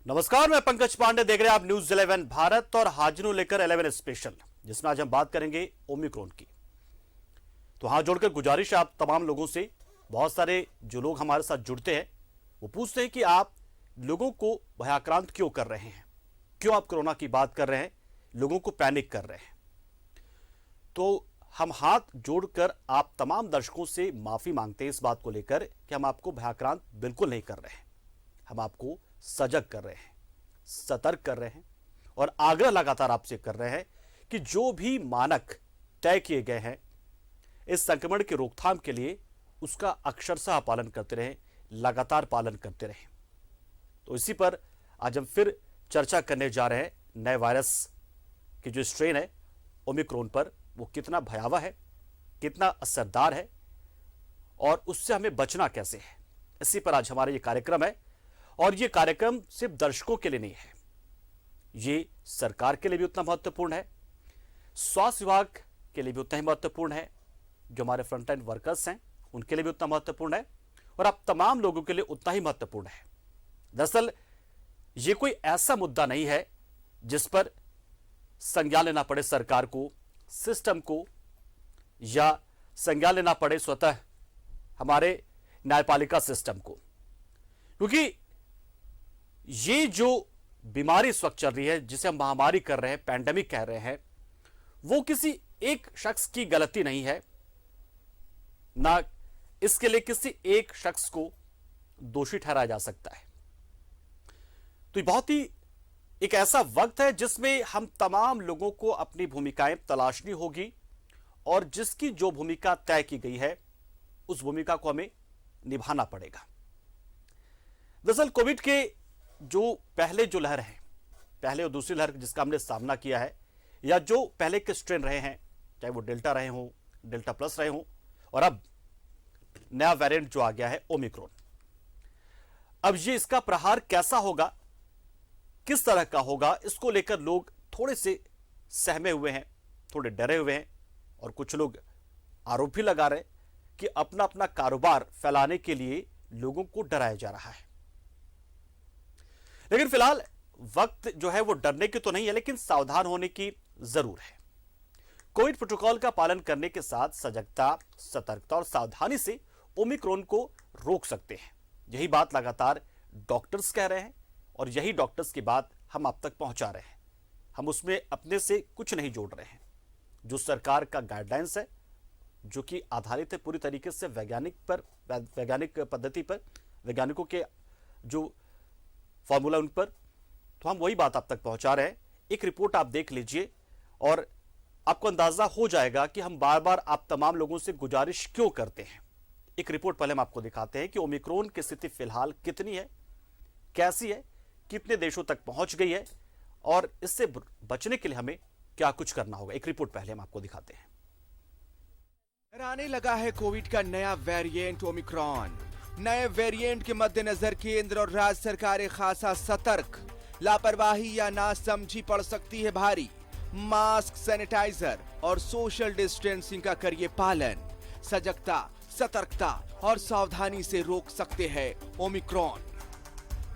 नमस्कार, मैं पंकज पांडे, देख रहे हैं आप न्यूज 11 भारत और हाजिर हूं लेकर 11 स्पेशल, जिसमें आज हम बात करेंगे ओमिक्रॉन की। तो हाथ जोड़कर गुजारिश है आप तमाम लोगों से, बहुत सारे जो लोग हमारे साथ जुड़ते हैं वो पूछते हैं कि आप लोगों को भयाक्रांत क्यों कर रहे हैं, क्यों आप कोरोना की बात कर रहे हैं, लोगों को पैनिक कर रहे हैं। तो हम हाथ जोड़कर आप तमाम दर्शकों से माफी मांगते हैं इस बात को लेकर कि हम आपको भयाक्रांत बिल्कुल नहीं कर रहे हैं। हम आपको सजग कर रहे हैं, सतर्क कर रहे हैं और आग्रह लगातार आपसे कर रहे हैं कि जो भी मानक तय किए गए हैं इस संक्रमण की रोकथाम के लिए, उसका अक्षरशः पालन करते रहें, लगातार पालन करते रहें। तो इसी पर आज हम फिर चर्चा करने जा रहे हैं नए वायरस की जो स्ट्रेन है ओमिक्रॉन पर, वो कितना भयावह है, कितना असरदार है और उससे हमें बचना कैसे है। इसी पर आज हमारा ये कार्यक्रम है और ये कार्यक्रम सिर्फ दर्शकों के लिए नहीं है, ये सरकार के लिए भी उतना महत्वपूर्ण है, स्वास्थ्य विभाग के लिए भी उतना ही महत्वपूर्ण है, जो हमारे फ्रंट लाइन वर्कर्स हैं उनके लिए भी उतना महत्वपूर्ण है और आप तमाम लोगों के लिए उतना ही महत्वपूर्ण है। दरअसल ये कोई ऐसा मुद्दा नहीं है जिस पर संज्ञान लेना पड़े सरकार को, सिस्टम को, या संज्ञान लेना पड़े स्वतः हमारे न्यायपालिका सिस्टम को, क्योंकि ये जो बीमारी इस वक्त चल रही है, जिसे हम महामारी कर रहे हैं, पैंडेमिक कह रहे हैं, वो किसी एक शख्स की गलती नहीं है, ना इसके लिए किसी एक शख्स को दोषी ठहराया जा सकता है। तो ये बहुत ही एक ऐसा वक्त है जिसमें हम तमाम लोगों को अपनी भूमिकाएं तलाशनी होगी और जिसकी जो भूमिका तय की गई है उस भूमिका को हमें निभाना पड़ेगा। दरअसल कोविड के जो पहले जो लहर है, पहले और दूसरी लहर जिसका हमने सामना किया है, या जो पहले के स्ट्रेन रहे हैं, चाहे वो डेल्टा रहे हों, डेल्टा प्लस रहे हों, और अब नया वेरिएंट जो आ गया है ओमिक्रॉन, अब ये इसका प्रहार कैसा होगा, किस तरह का होगा, इसको लेकर लोग थोड़े से सहमे हुए हैं, थोड़े डरे हुए हैं और कुछ लोग आरोप भी लगा रहे कि अपना अपना कारोबार फैलाने के लिए लोगों को डराया जा रहा है। लेकिन फिलहाल वक्त जो है वो डरने की तो नहीं है, लेकिन सावधान होने की जरूर है। कोविड प्रोटोकॉल का पालन करने के साथ सजगता, सतर्कता और सावधानी से ओमिक्रॉन को रोक सकते हैं। यही बात लगातार डॉक्टर्स कह रहे हैं और यही डॉक्टर्स की बात हम आप तक पहुंचा रहे हैं। हम उसमें अपने से कुछ नहीं जोड़ रहे हैं। जो सरकार का गाइडलाइंस है, जो कि आधारित है पूरी तरीके से वैज्ञानिक पद्धति पर, वैज्ञानिकों के जो फॉर्मूला उन पर, तो हम वही बात आप तक पहुंचा रहे हैं। एक रिपोर्ट आप देख लीजिए और आपको अंदाजा हो जाएगा कि हम बार बार आप तमाम लोगों से गुजारिश क्यों करते हैं। एक रिपोर्ट पहले हम आपको दिखाते हैं कि ओमिक्रॉन की स्थिति फिलहाल कितनी है, कैसी है, कितने देशों तक पहुंच गई है और इससे बचने के लिए हमें क्या कुछ करना होगा। एक रिपोर्ट पहले हम आपको दिखाते हैं। डराने लगा है कोविड का नया वेरिएंट ओमिक्रॉन। नए वेरिएंट के मद्देनजर केंद्र और राज्य सरकारें खासा सतर्क। लापरवाही या नासमझी पड़ सकती है भारी। मास्क, सैनिटाइजर और सोशल डिस्टेंसिंग का करिए पालन। सजगता, सतर्कता और सावधानी से रोक सकते हैं ओमिक्रॉन।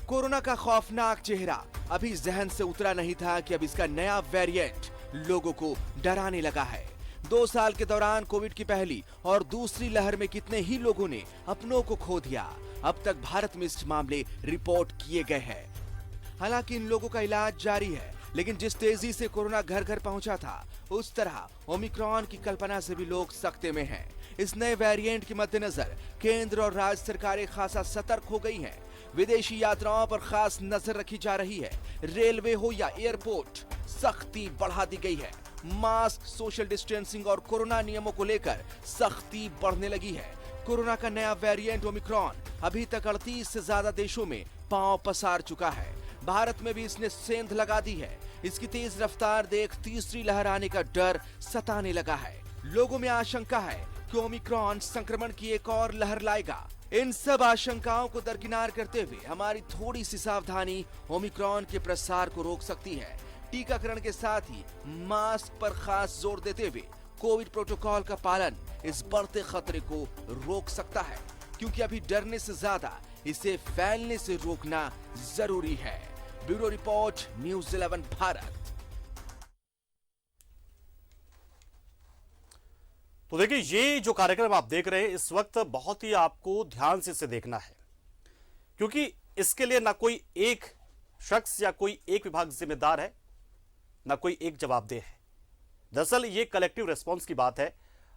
कोरोना का खौफनाक चेहरा अभी जहन से उतरा नहीं था कि अब इसका नया वेरिएंट लोगों को डराने लगा है। 2 साल के दौरान कोविड की पहली और दूसरी लहर में कितने ही लोगों ने अपनों को खो दिया। अब तक भारत में इस मामले रिपोर्ट किए गए हैं। हालांकि इन लोगों का इलाज जारी है, लेकिन जिस तेजी से कोरोना घर घर पहुंचा था, उस तरह ओमिक्रॉन की कल्पना से भी लोग सकते में हैं। इस नए वेरिएंट के मद्देनजर केंद्र और राज्य सरकारें खासा सतर्क हो गई हैं। विदेशी यात्राओं पर खास नजर रखी जा रही है। रेलवे हो या एयरपोर्ट, सख्ती बढ़ा दी गई है। मास्क, सोशल डिस्टेंसिंग और कोरोना नियमों को लेकर सख्ती बढ़ने लगी है। कोरोना का नया वेरिएंट ओमिक्रॉन अभी तक 38 से ज्यादा देशों में पांव पसार चुका है। भारत में भी इसने सेंध लगा दी है। इसकी तेज रफ्तार देख तीसरी लहर आने का डर सताने लगा है। लोगों में आशंका है कि ओमिक्रॉन संक्रमण की एक और लहर लाएगा। इन सब आशंकाओं को दरकिनार करते हुए हमारी थोड़ी सी सावधानी ओमिक्रॉन के प्रसार को रोक सकती है। टीकाकरण के साथ ही मास्क पर खास जोर देते हुए कोविड प्रोटोकॉल का पालन इस बढ़ते खतरे को रोक सकता है, क्योंकि अभी डरने से ज्यादा इसे फैलने से रोकना जरूरी है। Bureau report, news 11 Bharat. तो देखिए, ये जो कार्यक्रम आप देख रहे हैं इस वक्त बहुत ही आपको ध्यान से इसे देखना है, क्योंकि इसके लिए ना कोई एक शख्स या कोई एक विभाग जिम्मेदार है, ना कोई एक जवाबदेह है। दरअसल ये कलेक्टिव रिस्पॉन्स की बात है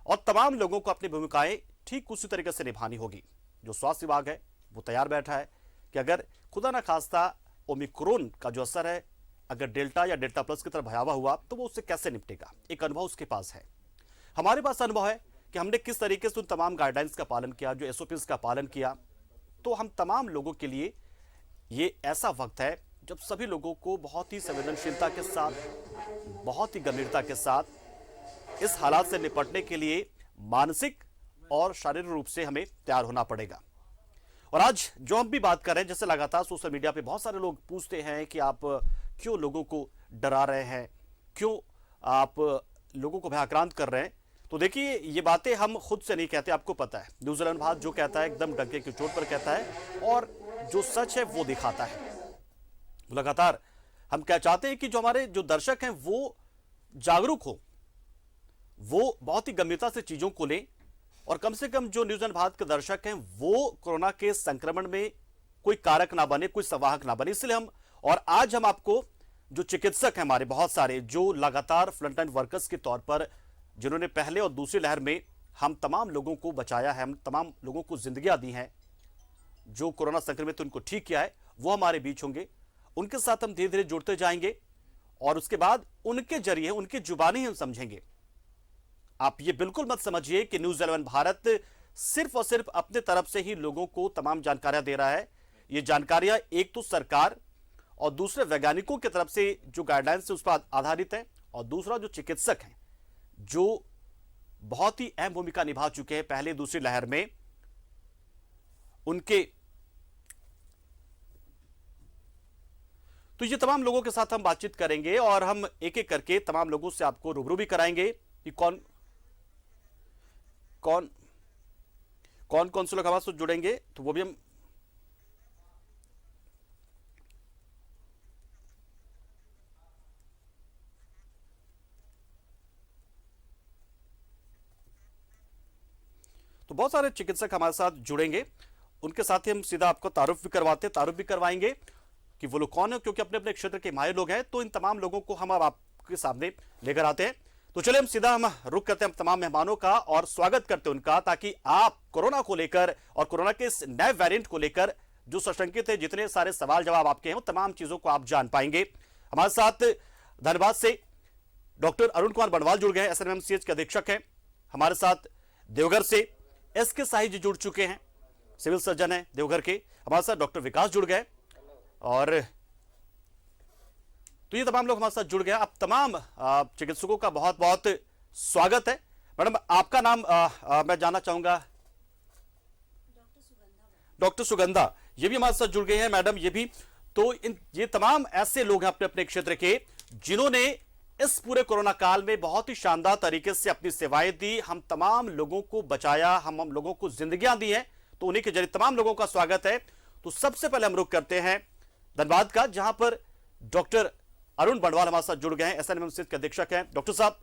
और तमाम लोगों को अपनी भूमिकाएं ठीक उसी तरीके से निभानी होगी। जो स्वास्थ्य विभाग है वो तैयार बैठा है कि अगर खुदा ना खास्ता ओमिक्रोन का जो असर है, अगर डेल्टा या डेल्टा प्लस की तरह भयावह हुआ तो वो उससे कैसे निपटेगा। एक अनुभव उसके पास है, हमारे पास अनुभव है कि हमने किस तरीके से उन तमाम गाइडलाइंस का पालन किया, जो एसओपीज का पालन किया। तो हम तमाम लोगों के लिए ये ऐसा वक्त है जब सभी लोगों को बहुत ही संवेदनशीलता के साथ, बहुत ही गंभीरता के साथ इस हालात से निपटने के लिए मानसिक और शारीरिक रूप से हमें तैयार होना पड़ेगा। और आज जो हम भी बात कर रहे हैं, जैसे लगातार सोशल मीडिया पे बहुत सारे लोग पूछते हैं कि आप क्यों लोगों को डरा रहे हैं, क्यों आप लोगों को भयाक्रांत कर रहे हैं। तो देखिए, ये बातें हम खुद से नहीं कहते, आपको पता है न्यूज़ 11 भारत जो कहता है एकदम डंके की चोट पर कहता है और जो सच है वो दिखाता है। लगातार हम क्या चाहते हैं कि जो हमारे जो दर्शक हैं वो जागरूक हो, वो बहुत ही गंभीरता से चीजों को लें और कम से कम जो न्यूज़ 11 भारत के दर्शक हैं वो कोरोना के संक्रमण में कोई कारक ना बने, कोई संवाहक ना बने। इसलिए हम और आज हम आपको जो चिकित्सक हैं हमारे बहुत सारे, जो लगातार फ्रंटलाइन वर्कर्स के तौर पर जिन्होंने पहले और दूसरी लहर में हम तमाम लोगों को बचाया है, हम तमाम लोगों को जिंदगियां दी हैं, जो कोरोना संक्रमित उनको ठीक किया है, वो हमारे बीच होंगे। उनके साथ हम धीरे धीरे जुड़ते जाएंगे और उसके बाद उनके जरिए, उनकी जुबानी हम समझेंगे। आप ये बिल्कुल मत समझिए कि न्यूज़ 11 भारत सिर्फ और सिर्फ अपने तरफ से ही लोगों को तमाम जानकारियां दे रहा है। ये जानकारियां एक तो सरकार और दूसरे वैज्ञानिकों की तरफ से जो गाइडलाइंस है उस पर आधारित है, और दूसरा जो चिकित्सक हैं जो बहुत ही अहम भूमिका निभा चुके हैं पहले दूसरी लहर में, उनके तो ये तमाम लोगों के साथ हम बातचीत करेंगे और हम एक एक करके तमाम लोगों से आपको रूबरू भी कराएंगे कि कौन कौन कौन कौन से लोग हमारे साथ जुड़ेंगे, तो वो भी हम तो बहुत सारे चिकित्सक हमारे साथ जुड़ेंगे, उनके साथ ही हम सीधा आपको तारुफ भी करवाएंगे कि वो लोग कौन है, क्योंकि अपने अपने क्षेत्र के माहिर लोग हैं। तो इन तमाम लोगों को हम अब आपके सामने लेकर आते हैं। तो चलिए हम रुक करते हैं तमाम मेहमानों का और स्वागत करते हैं उनका, ताकि आप कोरोना को लेकर और कोरोना के इस नए वेरिएंट को लेकर जो सशंकित है, जितने सारे सवाल जवाब आपके हैं, वो तमाम चीजों को आप जान पाएंगे। हमारे साथ धनबाद से डॉक्टर अरुण कुमार बनवाल जुड़ गए हैं, एसएनएमसीएच के अधीक्षक हैं। हमारे साथ देवघर से एसके साही जी जुड़ चुके हैं, सिविल सर्जन हैं देवघर के। हमारे साथ डॉक्टर विकास जुड़ गए और तो ये तमाम लोग हमारे साथ जुड़ गए। आप तमाम चिकित्सकों का बहुत बहुत स्वागत है। मैडम, आपका नाम मैं जानना चाहूंगा। डॉक्टर सुगंधा, ये भी हमारे साथ जुड़ गए हैं। मैडम, ये भी तो ये तमाम ऐसे लोग हैं अपने अपने क्षेत्र के, जिन्होंने इस पूरे कोरोना काल में बहुत ही शानदार तरीके से अपनी सेवाएं दी, हम तमाम लोगों को बचाया, हम लोगों को जिंदगियां दी हैं। तो उन्हीं के जरिए तमाम लोगों का स्वागत है। तो सबसे पहले हम रुख करते हैं धनबाद का, जहां पर डॉक्टर अरुण बनवाल हमारे साथ जुड़ गए हैं, एसएनएमसीएच के अधीक्षक हैं। डॉक्टर साहब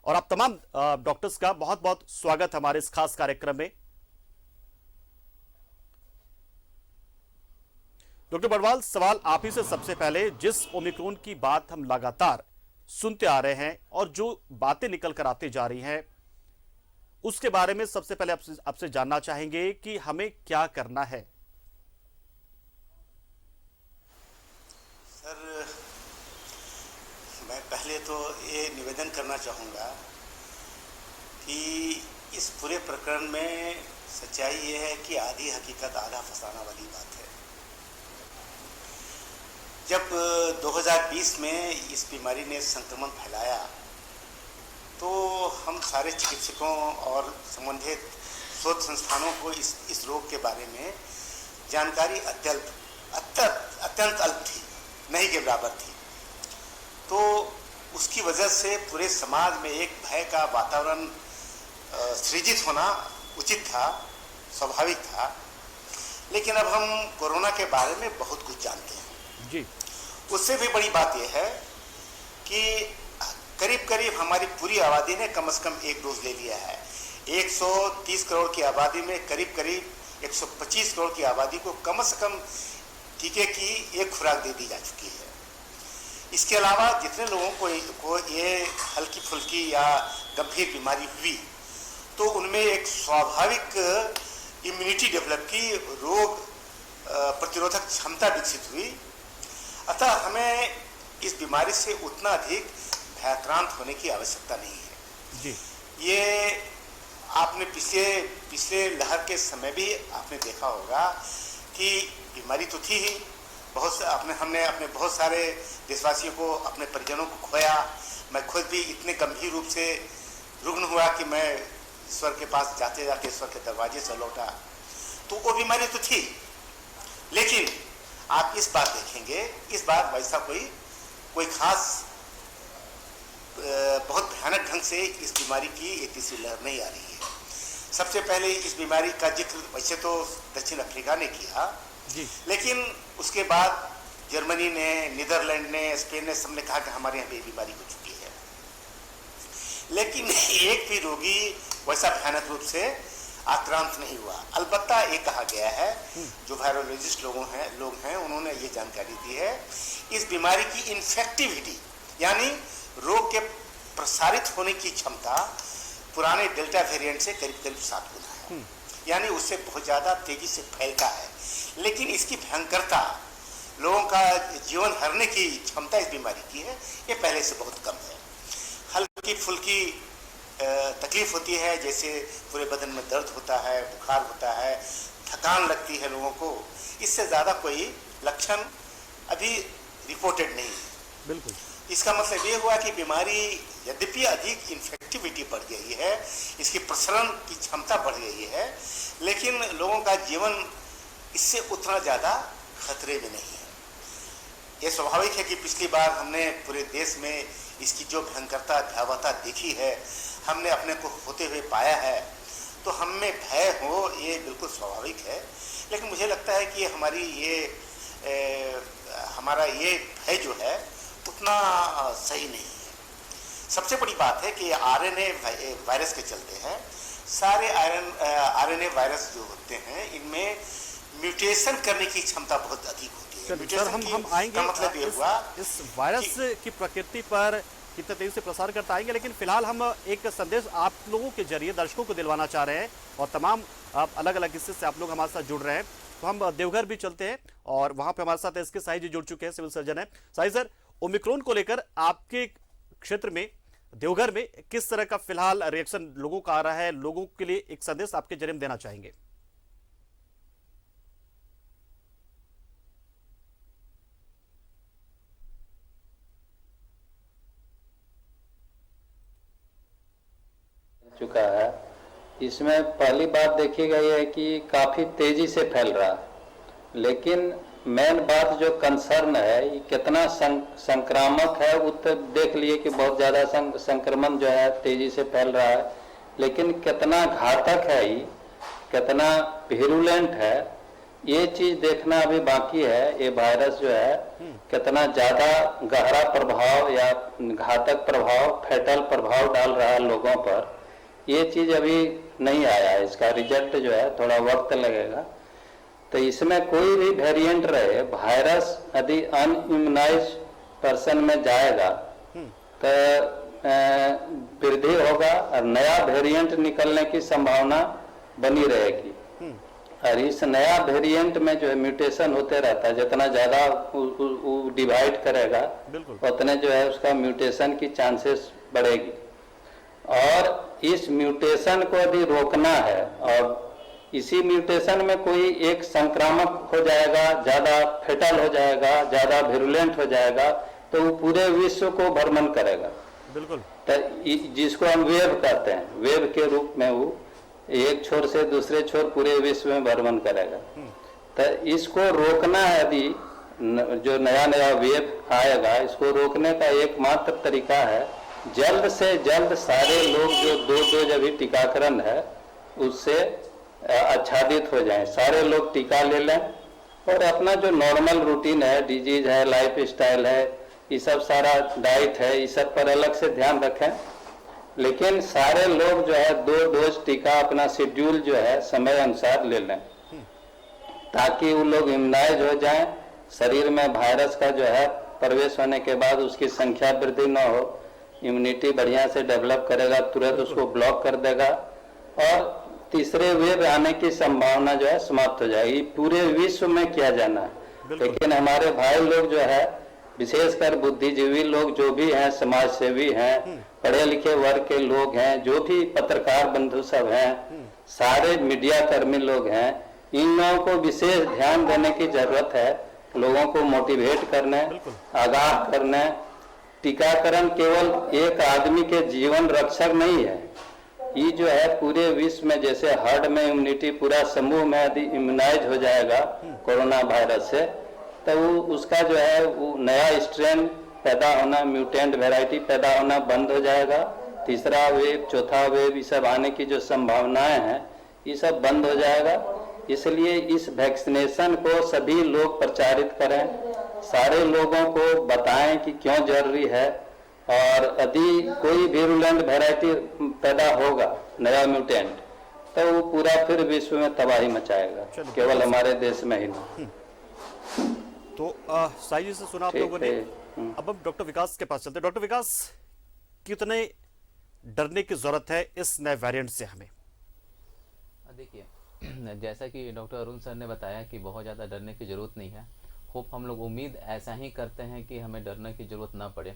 और आप तमाम डॉक्टर्स का बहुत बहुत स्वागत हमारे इस खास कार्यक्रम में। डॉक्टर बनवाल, सवाल आप ही से सबसे पहले, जिस ओमिक्रोन की बात हम लगातार सुनते आ रहे हैं और जो बातें निकल कर आती जा रही हैं, उसके बारे में सबसे पहले आपसे जानना चाहेंगे कि हमें क्या करना है। सर, मैं पहले तो ये निवेदन करना चाहूँगा कि इस पूरे प्रकरण में सच्चाई ये है कि आधी हकीकत आधा फसाना वाली बात है। जब 2020 में इस बीमारी ने संक्रमण फैलाया तो हम सारे चिकित्सकों और संबंधित शोध संस्थानों को इस रोग के बारे में जानकारी अत्यंत अल्प थी, नहीं के बराबर थी। तो उसकी वजह से पूरे समाज में एक भय का वातावरण सृजित होना उचित था, स्वाभाविक था। लेकिन अब हम कोरोना के बारे में बहुत कुछ जानते हैं जी। उससे भी बड़ी बात यह है कि करीब करीब हमारी पूरी आबादी ने कम से कम एक डोज ले लिया है। 130 करोड़ की आबादी में करीब करीब 125 करोड़ की आबादी को कम से कम टीके की एक खुराक दे दी जा चुकी है। इसके अलावा जितने लोगों को ये हल्की फुल्की या गंभीर बीमारी हुई तो उनमें एक स्वाभाविक इम्यूनिटी डेवलप की, रोग प्रतिरोधक क्षमता विकसित हुई। अतः हमें इस बीमारी से उतना अधिक भयाक्रांत होने की आवश्यकता नहीं है जी। ये आपने पिछले लहर के समय भी आपने देखा होगा कि बीमारी तो थी ही, हमने अपने बहुत सारे देशवासियों को, अपने परिजनों को खोया। मैं खुद भी इतने गंभीर रूप से रुग्ण हुआ कि मैं ईश्वर के पास जाते जाते ईश्वर के दरवाजे से लौटा। तो वो बीमारी तो थी, लेकिन आप इस बार देखेंगे, इस बार वैसा कोई खास बहुत भयानक ढंग से इस बीमारी की एक तीसरी लहर नहीं आ रही है। सबसे पहले इस बीमारी का जिक्र वैसे तो दक्षिण अफ्रीका ने किया जी, लेकिन उसके बाद जर्मनी ने, नीदरलैंड ने, स्पेन ने, सबने कहा कि हमारे यहाँ पे बीमारी हो चुकी है। लेकिन एक भी रोगी वैसा भयानक रूप से आक्रांत नहीं हुआ। अलबत्ता ये कहा गया है, जो वायरोलॉजिस्ट लोग हैं उन्होंने ये जानकारी दी है, इस बीमारी की इन्फेक्टिविटी यानी रोग के प्रसारित होने की क्षमता पुराने डेल्टा वेरिएंट से करीब करीब 7 गुना है, यानी उससे बहुत ज़्यादा तेजी से फैलता है। लेकिन इसकी भयंकरता, लोगों का जीवन हरने की क्षमता इस बीमारी की है, ये पहले से बहुत कम है। हल्की फुल्की तकलीफ होती है, जैसे पूरे बदन में दर्द होता है, बुखार होता है, थकान लगती है लोगों को, इससे ज़्यादा कोई लक्षण अभी रिपोर्टेड नहीं है। बिल्कुल। इसका मतलब ये हुआ कि बीमारी यद्यपि अधिक इन्फेक्टिविटी बढ़ गई है, इसकी प्रसरण की क्षमता बढ़ गई है, लेकिन लोगों का जीवन इससे उतना ज़्यादा खतरे में नहीं है। ये स्वाभाविक है कि पिछली बार हमने पूरे देश में इसकी जो भयंकरता, भयावहता देखी है, हमने अपने को होते हुए पाया है, तो हम में भय हो ये बिल्कुल स्वाभाविक है। लेकिन मुझे लगता है कि हमारा ये भय जो है उतना सही नहीं है। सबसे बड़ी बात है कि आरएनए वायरस के चलते हैं, सारे आरएनए वायरस जो होते हैं इनमें म्यूटेशन करने की क्षमता बहुत अधिक होती है। सर, हम आएंगे का मतलब ये हुआ इस वायरस की प्रकृति पर कितने तेजी से प्रसार करता आएंगे, लेकिन फिलहाल हम एक संदेश आप लोगों के जरिए दर्शकों को दिलवाना चाह रहे हैं और तमाम अलग अलग हिस्से से आप लोग हमारे साथ जुड़ रहे हैं। तो हम देवघर भी चलते हैं और वहां पे हमारे साथ एसके साई जी जुड़ चुके हैं, सिविल सर्जन है। साई सर, ओमिक्रॉन को लेकर आपके क्षेत्र में, देवघर में किस तरह का फिलहाल रिएक्शन लोगों का आ रहा है, लोगों के लिए एक संदेश आपके जरिए देना चाहेंगे? चुका है। इसमें पहली बात देखी गई है कि काफ़ी तेज़ी से फैल रहा है, लेकिन मेन बात जो कंसर्न है ये कितना संक्रामक है, वो तो देख लिए कि बहुत ज़्यादा संक्रमण जो है तेज़ी से फैल रहा है, लेकिन कितना घातक है ये, कितना विरुलेंट है, ये चीज़ देखना अभी बाकी है। ये वायरस जो है कितना ज़्यादा गहरा प्रभाव या घातक प्रभाव, फैटल प्रभाव डाल रहा है लोगों पर, ये चीज़ अभी नहीं आया है। इसका रिजल्ट जो है थोड़ा वक्त लगेगा। तो इसमें कोई भी वेरिएंट रहे, वायरस यदि अनइम्यूनाइज पर्सन में जाएगा तो वृद्धि होगा और नया वेरिएंट निकलने की संभावना बनी रहेगी। और इस नया वेरिएंट में जो है म्यूटेशन होते रहता है, जितना ज़्यादा वो डिवाइड करेगा उतने जो है उसका म्यूटेशन की चांसेस बढ़ेगी। और इस म्यूटेशन को यदि रोकना है और इसी म्यूटेशन में कोई एक संक्रामक हो जाएगा, ज़्यादा फेटल हो जाएगा, ज़्यादा विरुलेंट हो जाएगा, तो वो पूरे विश्व को भ्रमण करेगा। बिल्कुल। तो जिसको हम वेव कहते हैं, वेव के रूप में वो एक छोर से दूसरे छोर पूरे विश्व में भ्रमण करेगा। तो इसको रोकना है, यदि जो नया नया वेव आएगा, इसको रोकने का एकमात्र तरीका है जल्द से जल्द सारे लोग जो 2 डोज अभी टीकाकरण है उससे आच्छादित हो जाएं, सारे लोग टीका ले लें और अपना जो नॉर्मल रूटीन है, डिजीज है, लाइफ स्टाइल है, ये सब सारा डाइट है, ये सब पर अलग से ध्यान रखें। लेकिन सारे लोग जो है 2 डोज टीका अपना शेड्यूल जो है समय अनुसार ले लें, ताकि वो लोग इम्यूनाइज हो जाएं। शरीर में वायरस का जो है प्रवेश होने के बाद उसकी संख्या वृद्धि न हो, इम्यूनिटी बढ़िया से डेवलप करेगा, तुरंत उसको ब्लॉक कर देगा और तीसरे वेव आने की संभावना जो है समाप्त हो जाएगी। पूरे विश्व में किया जाना है। लेकिन हमारे भाई लोग जो है, विशेषकर बुद्धिजीवी लोग जो भी हैं, समाज सेवी हैं, पढ़े लिखे वर्ग के लोग हैं, जो भी पत्रकार बंधु सब हैं, सारे मीडिया कर्मी लोग हैं, इन लोगों को विशेष ध्यान देने की जरूरत है। लोगों को मोटिवेट करने, आगाह करने। टीकाकरण केवल एक आदमी के जीवन रक्षक नहीं है, ये जो है पूरे विश्व में, जैसे हर्ड में इम्यूनिटी पूरा समूह में यदि इम्यूनाइज हो जाएगा कोरोना वायरस से, तो उसका जो है वो नया स्ट्रेन पैदा होना, म्यूटेंट वैरायटी पैदा होना बंद हो जाएगा। तीसरा वेव, चौथा वेव, ये सब आने की जो संभावनाएं हैं, ये सब बंद हो जाएगा। इसलिए इस वैक्सीनेशन को सभी लोग प्रचारित करें, सारे लोगों को बताएं कि क्यों जरूरी है। और यदि कोई विरुलेंट वैरायटी पैदा होगा, नया म्यूटेंट, तो वो पूरा फिर विश्व में तबाही मचाएगा, केवल हमारे देश में ही नहीं। तो साई जी से सुना आप लोगों ने। अब हम डॉक्टर विकास के पास चलते हैं। डॉक्टर विकास, कितने डरने की जरूरत है इस नए वेरिएंट से हमें? देखिए, जैसा कि डॉक्टर अरुण सर ने बताया कि बहुत ज़्यादा डरने की ज़रूरत नहीं है। होप हम लोग उम्मीद ऐसा ही करते हैं कि हमें डरने की ज़रूरत ना पड़े।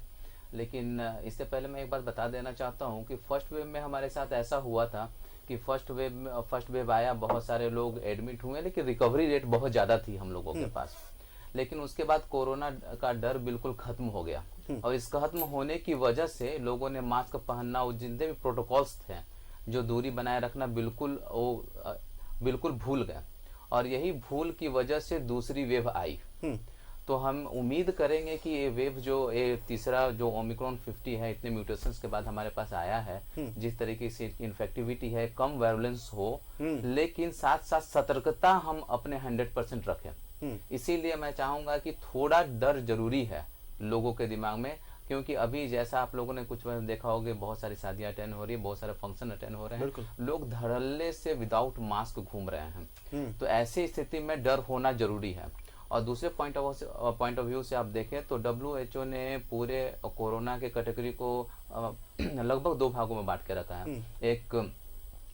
लेकिन इससे पहले मैं एक बात बता देना चाहता हूं कि फर्स्ट वेव में हमारे साथ ऐसा हुआ था कि फर्स्ट वेव आया, बहुत सारे लोग एडमिट हुए, लेकिन रिकवरी रेट बहुत ज़्यादा थी हम लोगों के पास। लेकिन उसके बाद कोरोना का डर बिल्कुल खत्म हो गया, और इस खत्म होने की वजह से लोगों ने मास्क पहनना और जितने भी प्रोटोकॉल्स थे, जो दूरी बनाए रखना, बिल्कुल भूल गए। और यही भूल की वजह से दूसरी वेव आई। तो हम उम्मीद करेंगे कि ये वेव ये तीसरा जो ओमिक्रॉन 50 है, इतने म्यूटेशंस के बाद हमारे पास आया है, जिस तरीके से इन्फेक्टिविटी है, कम वायलेंस हो, लेकिन साथ साथ सतर्कता हम अपने 100% रखें। इसीलिए मैं चाहूंगा कि थोड़ा डर जरूरी है लोगों के दिमाग में, क्योंकि अभी जैसा आप लोगों ने कुछ देखा होगा, बहुत सारी शादियां अटेंड हो रही है, बहुत सारे फंक्शन अटेंड हो रहे हैं, लोग धड़ल्ले से विदाउट मास्क घूम रहे हैं। तो ऐसी स्थिति में डर होना जरूरी है। और दूसरे पॉइंट ऑफ व्यू से आप देखें तो WHO ने पूरे कोरोना के कैटेगरी को लगभग 2 भागों में बांट के रखा है, एक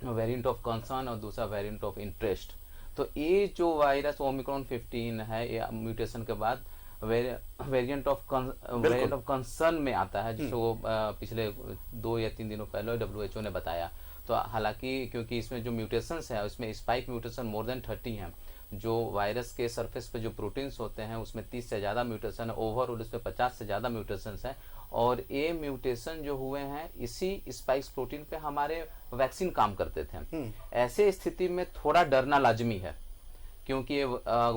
वेरिएंट ऑफ कंसर्न और दूसरा वेरिएंट ऑफ इंटरेस्ट। तो ये जो वायरस ओमिक्रॉन 15 है, ये म्यूटेशन के बाद वेरिएंट ऑफ कंसर्न में आता है, जिसको पिछले 2 या 3 दिनों पहले WHO ने बताया। तो हालांकि क्योंकि इसमें जो म्यूटेशंस है, उसमें स्पाइक म्यूटेशन मोर देन 30 हैं, जो वायरस के सरफेस पे जो प्रोटीन्स होते हैं उसमें 30 से ज़्यादा म्यूटेशन है, ओवरऑल उसमें 50 से ज़्यादा म्यूटेशंस हैं। और ये म्यूटेशन जो हुए हैं, इसी स्पाइक्स प्रोटीन पे हमारे वैक्सीन काम करते थे। ऐसे स्थिति में थोड़ा डरना लाजमी है, क्योंकि ये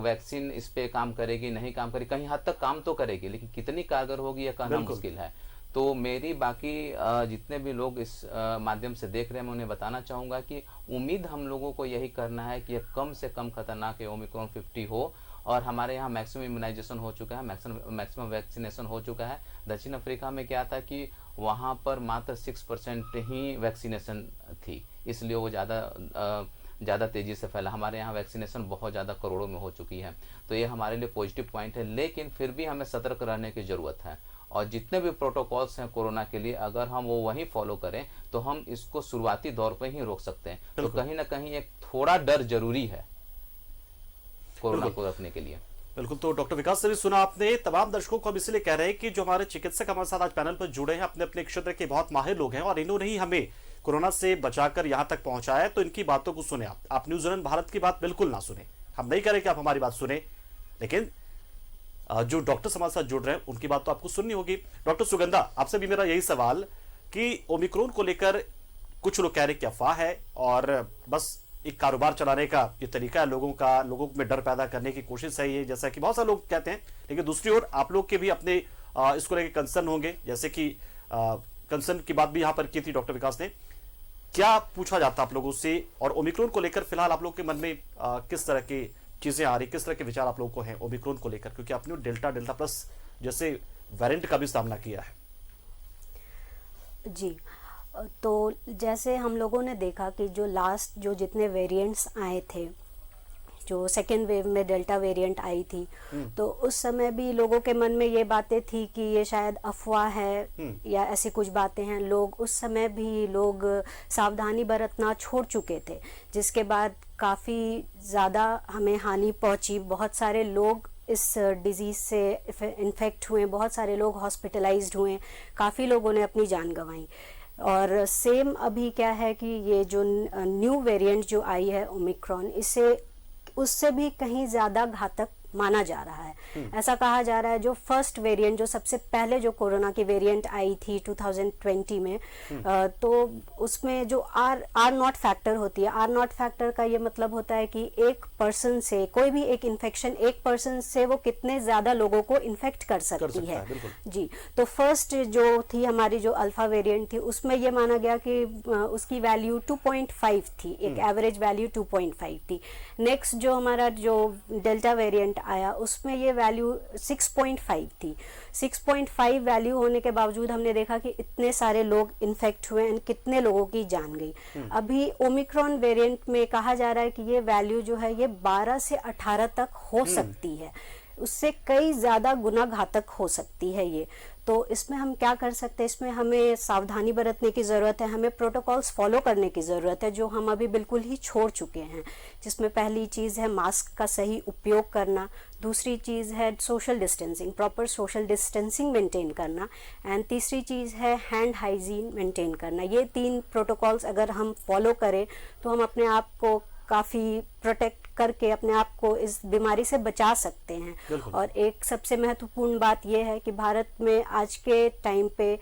वैक्सीन इस पे काम करेगी नहीं काम करेगी, कहीं हद तक काम तो करेगी, लेकिन कितनी कारगर होगी यह कहना मुश्किल है। तो मेरी बाकी जितने भी लोग इस माध्यम से देख रहे हैं, मैं उन्हें बताना चाहूँगा कि उम्मीद हम लोगों को यही करना है कि कम से कम खतरनाक ओमिक्रॉन 50 हो। और हमारे यहाँ मैक्सिमम इम्यूनाइजेशन हो चुका है, मैक्सिमम वैक्सीनेशन हो चुका है। दक्षिण अफ्रीका में क्या था कि वहाँ पर मात्र 6% ही वैक्सीनेशन थी, इसलिए वो ज़्यादा तेज़ी से फैला। हमारे यहाँ वैक्सीनेशन बहुत ज़्यादा करोड़ों में हो चुकी है। तो ये हमारे लिए पॉजिटिव पॉइंट है, लेकिन फिर भी हमें सतर्क रहने की ज़रूरत है। और जितने भी प्रोटोकॉल्स हैं कोरोना के लिए, अगर हम वो वहीं फॉलो करें तो हम इसको शुरुआती दौर पर ही रोक सकते हैं। तो कहीं ना कहीं एक थोड़ा डर जरूरी है कोरोना को रखने के लिए। बिल्कुल। तो डॉक्टर विकास से भी सुना आपने। तमाम दर्शकों को हम इसलिए कह रहे हैं कि जो हमारे चिकित्सक हमारे साथ आज पैनल पर जुड़े हैं, अपने अपने क्षेत्र के बहुत माहिर लोग हैं, और इन्होंने ही हमें कोरोना से बचाकर यहाँ तक पहुंचाया है। तो इनकी बातों को सुने आप न्यूजीलैंड भारत की बात बिल्कुल ना सुने। हम नहीं कह रहे कि आप हमारी बात सुने, लेकिन जो डॉक्टर हमारे साथ जुड़ रहे हैं उनकी बात तो आपको सुननी होगी। डॉक्टर सुगंधा, आपसे भी मेरा यही सवाल कि ओमिक्रॉन को लेकर कुछ लोग कह रहे कि अफवाह है और बस एक कारोबार चलाने का ये तरीका है, लोगों में डर पैदा करने की कोशिश है ये, जैसा कि बहुत सारे लोग कहते हैं। लेकिन दूसरी ओर आप लोग के भी अपने इसको लेकर कंसर्न होंगे, जैसे कि कंसर्न की बात भी यहाँ पर की थी डॉक्टर विकास ने। क्या पूछा जाता आप लोगों से, और ओमिक्रॉन को लेकर फिलहाल आप लोग के मन में किस तरह के चीजें आ रही, किस तरह के विचार आप लोगों को हैं ओमिक्रॉन को लेकर, क्योंकि आपने डेल्टा डेल्टा प्लस जैसे वेरिएंट का भी सामना किया है? जी, तो जैसे हम लोगों ने देखा कि जो जितने वेरिएंट्स आए थे, जो सेकेंड वेव में डेल्टा वेरिएंट आई थी, तो उस समय भी लोगों के मन में ये बातें थी कि ये शायद अफवाह है या ऐसी कुछ बातें हैं। उस समय भी लोग सावधानी बरतना छोड़ चुके थे, जिसके बाद काफ़ी ज़्यादा हमें हानि पहुंची। बहुत सारे लोग इस डिज़ीज़ से इन्फेक्ट हुए, बहुत सारे लोग हॉस्पिटलाइज्ड हुए, काफ़ी लोगों ने अपनी जान गंवाई। और सेम अभी क्या है कि ये जो न्यू वेरिएंट जो आई है ओमिक्रॉन, उससे भी कहीं ज़्यादा घातक माना जा रहा है। ऐसा कहा जा रहा है जो फर्स्ट वेरिएंट, जो सबसे पहले जो कोरोना की वेरिएंट आई थी 2020 में, तो उसमें जो आर नॉट फैक्टर होती है, आर नॉट फैक्टर का ये मतलब होता है कि एक पर्सन से कोई भी एक इन्फेक्शन, एक पर्सन से वो कितने ज़्यादा लोगों को इन्फेक्ट कर सकती है। जी, तो फर्स्ट जो थी हमारी जो अल्फा वेरिएंट थी, उसमें ये माना गया कि उसकी वैल्यू 2.5 थी, एक एवरेज वैल्यू 2.5 थी। नेक्स्ट जो हमारा जो डेल्टा वेरिएंट आया, उसमें ये वैल्यू 6.5 थी। 6.5 वैल्यू होने के बावजूद हमने देखा कि इतने सारे लोग इन्फेक्ट हुए और कितने लोगों की जान गई। अभी ओमिक्रॉन वेरिएंट में कहा जा रहा है कि ये वैल्यू जो है ये 12 से 18 तक हो सकती है, उससे कई ज़्यादा गुना घातक हो सकती है ये। तो इसमें हम क्या कर सकते हैं? इसमें हमें सावधानी बरतने की ज़रूरत है, हमें प्रोटोकॉल्स फॉलो करने की ज़रूरत है, जो हम अभी बिल्कुल ही छोड़ चुके हैं। जिसमें पहली चीज़ है मास्क का सही उपयोग करना, दूसरी चीज़ है social distancing, proper social distancing maintain करना, एंड तीसरी चीज़ है हैंड हाइजीन मेंटेन करना। ये 3 प्रोटोकॉल्स अगर हम फॉलो करें तो हम अपने आप को काफ़ी प्रोटेक्ट करके अपने आप को इस बीमारी से बचा सकते हैं। और एक सबसे महत्वपूर्ण बात यह है कि भारत में आज के टाइम पे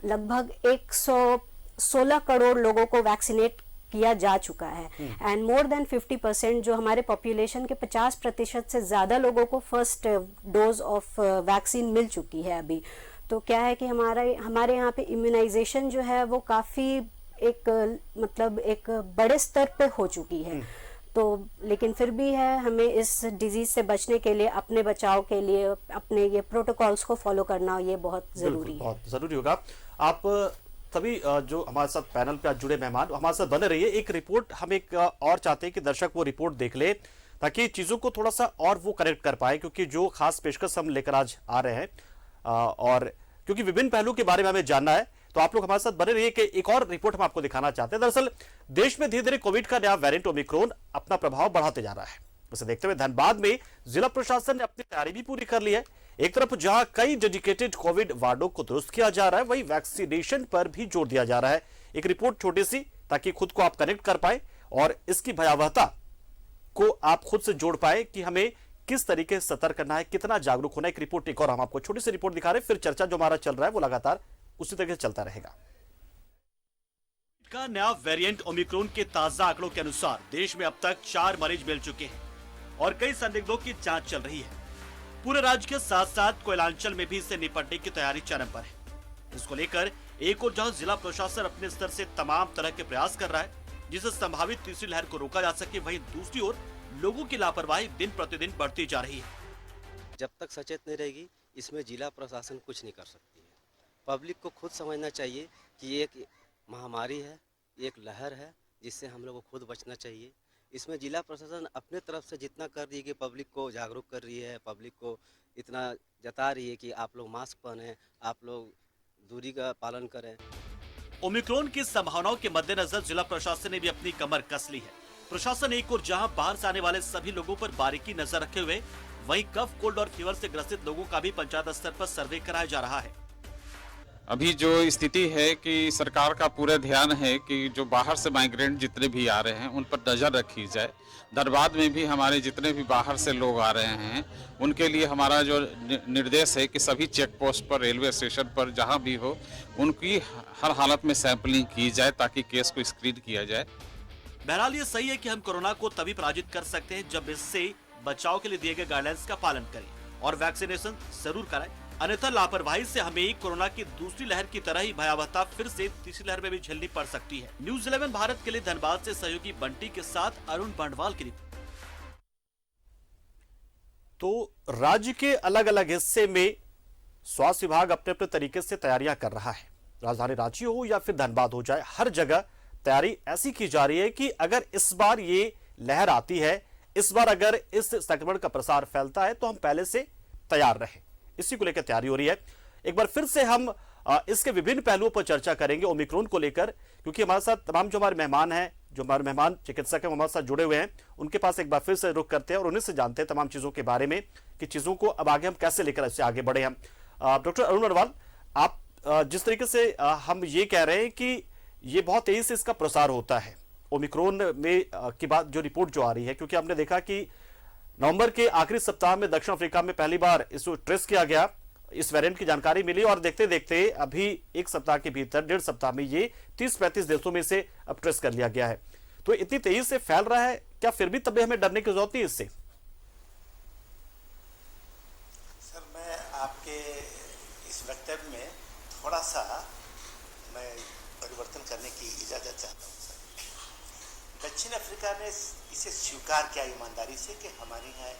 लगभग 116 करोड़ लोगों को वैक्सीनेट किया जा चुका है, एंड मोर देन 50% जो हमारे पॉपुलेशन के 50% से ज़्यादा लोगों को फर्स्ट डोज ऑफ वैक्सीन मिल चुकी है अभी। तो क्या है कि हमारे यहाँ पे इम्यूनाइजेशन जो है वो काफ़ी एक बड़े स्तर पे हो चुकी है। तो लेकिन फिर भी है, हमें इस डिजीज से बचने के लिए, अपने बचाव के लिए अपने ये प्रोटोकॉल्स को फॉलो करना ये बहुत जरूरी है। बहुत जरूरी होगा। आप सभी जो हमारे साथ पैनल पे आज जुड़े मेहमान हमारे साथ बने रहिए। एक रिपोर्ट हम एक और चाहते हैं कि दर्शक वो रिपोर्ट देख ले, ताकि चीजों को थोड़ा सा और वो कनेक्ट कर पाए, क्योंकि जो खास पेशकश हम लेकर आज आ रहे हैं और क्योंकि विभिन्न पहलू के बारे में हमें जानना है, तो आप लोग हमारे साथ बने रहिए कि एक और रिपोर्ट हम आपको दिखाना चाहते हैं। दरअसल देश में धीरे धीरे कोविड का नया वेरिएंट ओमिक्रॉन अपना प्रभाव बढ़ाते जा रहा है। इसे देखते हुए धनबाद में जिला प्रशासन ने अपनी तैयारी भी पूरी कर ली है। एक तरफ जहां कई डेडिकेटेड कोविड वार्डों को दुरुस्त किया जा रहा है, वहीं वैक्सीनेशन पर भी जोर दिया जा रहा है। एक रिपोर्ट छोटी सी, ताकि खुद को आप कनेक्ट कर पाए और इसकी भयावहता को आप खुद से जोड़ पाए कि हमें किस तरीके से सतर्क करना है, कितना जागरूक होना है। एक रिपोर्ट एक और हम आपको छोटी सी रिपोर्ट दिखा रहे हैं, फिर चर्चा जो हमारा चल रहा है वो लगातार उसी तरीके से चलता रहेगा। का नया वेरिएंट ओमिक्रॉन के ताजा आंकड़ों के अनुसार देश में अब तक 4 मरीज मिल चुके हैं और कई संदिग्धों की जांच चल रही है। पूरे राज्य के साथ साथ कोयलांचल में भी इससे निपटने की तैयारी चरम पर है। इसको लेकर एक और जहां जिला प्रशासन अपने स्तर से तमाम तरह के प्रयास कर रहा है, जिससे संभावित तीसरी लहर को रोका जा सके, वहीं दूसरी ओर लोगों की लापरवाही दिन प्रतिदिन बढ़ती जा रही है। जब तक सचेत नहीं रहेगी, इसमें जिला प्रशासन कुछ नहीं कर सकती है। पब्लिक को खुद समझना चाहिए कि ये एक महामारी है, एक लहर है, जिससे हम लोग को खुद बचना चाहिए। इसमें जिला प्रशासन अपने तरफ से जितना कर रही है कि पब्लिक को जागरूक कर रही है, पब्लिक को इतना जता रही है कि आप लोग मास्क पहने, आप लोग दूरी का पालन करें। ओमिक्रॉन की संभावनाओं के मद्देनजर जिला प्रशासन ने भी अपनी कमर कस ली है। प्रशासन एक और जहां बाहर से आने वाले सभी लोगों पर बारीकी नजर रखे हुए, वहीं कफ, कोल्ड और फीवर से ग्रसित लोगों का भी पंचायत स्तर पर सर्वे कराया जा रहा है। अभी जो स्थिति है कि सरकार का पूरा ध्यान है कि जो बाहर से माइग्रेंट जितने भी आ रहे हैं उन पर नज़र रखी जाए। धनबाद में भी हमारे जितने भी बाहर से लोग आ रहे हैं उनके लिए हमारा जो निर्देश है कि सभी चेक पोस्ट पर, रेलवे स्टेशन पर, जहां भी हो, उनकी हर हालत में सैंपलिंग की जाए ताकि केस को स्क्रीन किया जाए। बहरहाल ये सही है कि हम कोरोना को तभी पराजित कर सकते हैं जब इससे बचाव के लिए दिए गए गाइडलाइंस का पालन करें और वैक्सीनेशन जरूर कराएं। अन्यथा लापरवाही से हमें कोरोना की दूसरी लहर की तरह ही भयावहता फिर से तीसरी लहर में भी झेलनी पड़ सकती है। न्यूज़ 11 भारत के लिए धनबाद से सहयोगी बंटी के साथ अरुण बंडवाल की रिपोर्ट। तो राज्य के अलग अलग हिस्से में स्वास्थ्य विभाग अपने अपने तरीके से तैयारियां कर रहा है। राजधानी रांची हो या फिर धनबाद हो जाए, हर जगह तैयारी ऐसी की जा रही है कि अगर इस बार ये लहर आती है, इस बार अगर इस संक्रमण का प्रसार फैलता है तो हम पहले से तैयार रहें। इसी को लेकर तैयारी हो रही है। एक बार फिर से हम इसके विभिन्न पहलुओं पर चर्चा करेंगे ओमिक्रॉन को लेकर, क्योंकि हमारे साथ तमाम जो हमारे मेहमान हैं, जो हमारे मेहमान चिकित्सक हैं, हमारे साथ जुड़े हुए हैं, उनके पास एक बार फिर से रुख करते हैं और उन्हीं से जानते हैं तमाम चीजों के बारे में कि चीजों को अब आगे हम कैसे लेकर इससे आगे बढ़े। हम डॉक्टर अरुण अग्रवाल, आप जिस तरीके से हम ये कह रहे हैं कि ये बहुत तेजी से इसका प्रसार होता है ओमिक्रॉन में की बात जो रिपोर्ट जो आ रही है, क्योंकि हमने देखा कि नवंबर के आखिरी सप्ताह में दक्षिण अफ्रीका में पहली बार इसको ट्रेस किया गया, इस वेरिएंट की जानकारी मिली और देखते देखते अभी एक सप्ताह के भीतर, 1.5 सप्ताह में ये 30-35 देशों में से अब ट्रेस कर लिया गया है। तो इतनी तेजी से फैल रहा है, क्या फिर भी तब हमें डरने की जरूरत नहीं इससे? सर, मैं आपके इस वक्तव्य में थोड़ा सा मैं परिवर्तन करने की इजाजत चाहता हूँ। सर, दक्षिण अफ्रीका ने इसे स्वीकार किया ईमानदारी से कि हमारे यहाँ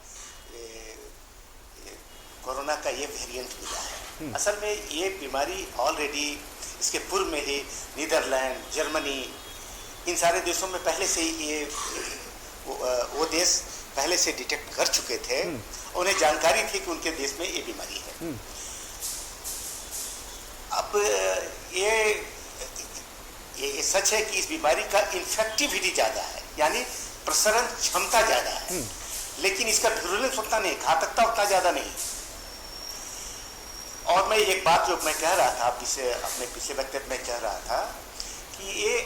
कोरोना का ये वेरिएंट मिला है। असल में ये बीमारी ऑलरेडी इसके पूर्व में ही नीदरलैंड, जर्मनी, इन सारे देशों में पहले से ही ये वो देश पहले से डिटेक्ट कर चुके थे। उन्हें जानकारी थी कि उनके देश में ये बीमारी है। अब ये सच है कि इस बीमारी का इन्फेक्टिविटी ज़्यादा है, यानी प्रसरण क्षमता ज़्यादा है, लेकिन इसका विरुलेंस उतना नहीं, घातकता उतना ज़्यादा नहीं। और मैं एक बात जो मैं कह रहा था अपने पिछले वक्तव्य में कह रहा था कि ये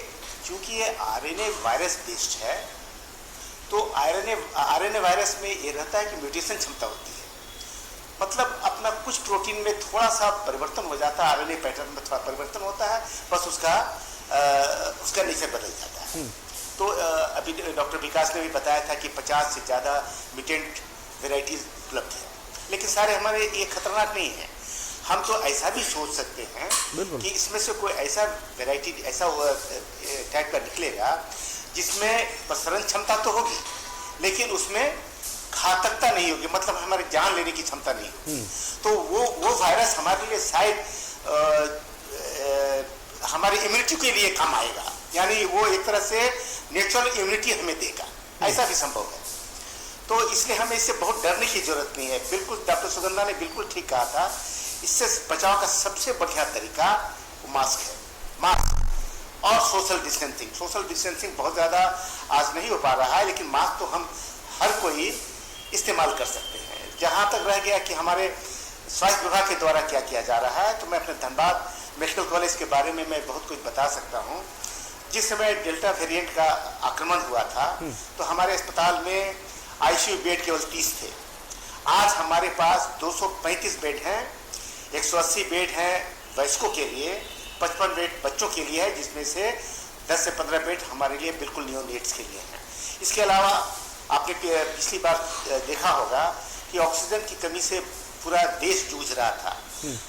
चूंकि ये आरएनए वायरस बेस्ड है, तो आरएनए वायरस में ये रहता है कि म्यूटेशन क्षमता होती है, मतलब अपना कुछ प्रोटीन में थोड़ा सा परिवर्तन हो जाता है, आरएनए पैटर्न में थोड़ा परिवर्तन होता है, बस उसका नेचर बदल जाता है। तो अभी डॉक्टर विकास ने भी बताया था कि 50 से ज़्यादा म्यूटेंट वेराइटीज उपलब्ध है, लेकिन सारे हमारे ये खतरनाक नहीं है। हम तो ऐसा भी सोच सकते हैं कि इसमें से कोई ऐसा वेराइटी ऐसा टाइप का निकलेगा जिसमें प्रसरण क्षमता तो होगी, लेकिन उसमें घातकता नहीं होगी, मतलब हमारी जान लेने की क्षमता नहीं होगी। तो वो वायरस हमारे लिए शायद हमारी इम्यूनिटी के लिए काम आएगा, यानी वो एक तरह से नेचुरल इम्यूनिटी हमें देगा, ऐसा भी संभव है। तो इसलिए हमें इससे बहुत डरने की जरूरत नहीं है। बिल्कुल डॉक्टर सुगंधा ने बिल्कुल ठीक कहा था, इससे बचाव का सबसे बढ़िया तरीका मास्क है, मास्क और सोशल डिस्टेंसिंग बहुत ज़्यादा आज नहीं हो पा रहा है, लेकिन मास्क तो हम हर कोई इस्तेमाल कर सकते हैं। जहाँ तक रह गया कि हमारे स्वास्थ्य विभाग के द्वारा क्या किया जा रहा है, तो मैं अपने धनबाद मेडिकल कॉलेज के बारे में मैं बहुत कुछ बता सकता हूँ। जिस समय डेल्टा वेरिएंट का आक्रमण हुआ था, तो हमारे अस्पताल में आईसीयू बेड केवल 30 थे। आज हमारे पास 235 बेड हैं, 180 बेड हैं वयस्कों के लिए, 55 बेड बच्चों के लिए है, जिसमें से 10 से 15 बेड हमारे लिए बिल्कुल नियोनेट्स के लिए हैं। इसके अलावा आपने पिछली बार देखा होगा कि ऑक्सीजन की कमी से पूरा देश जूझ रहा था।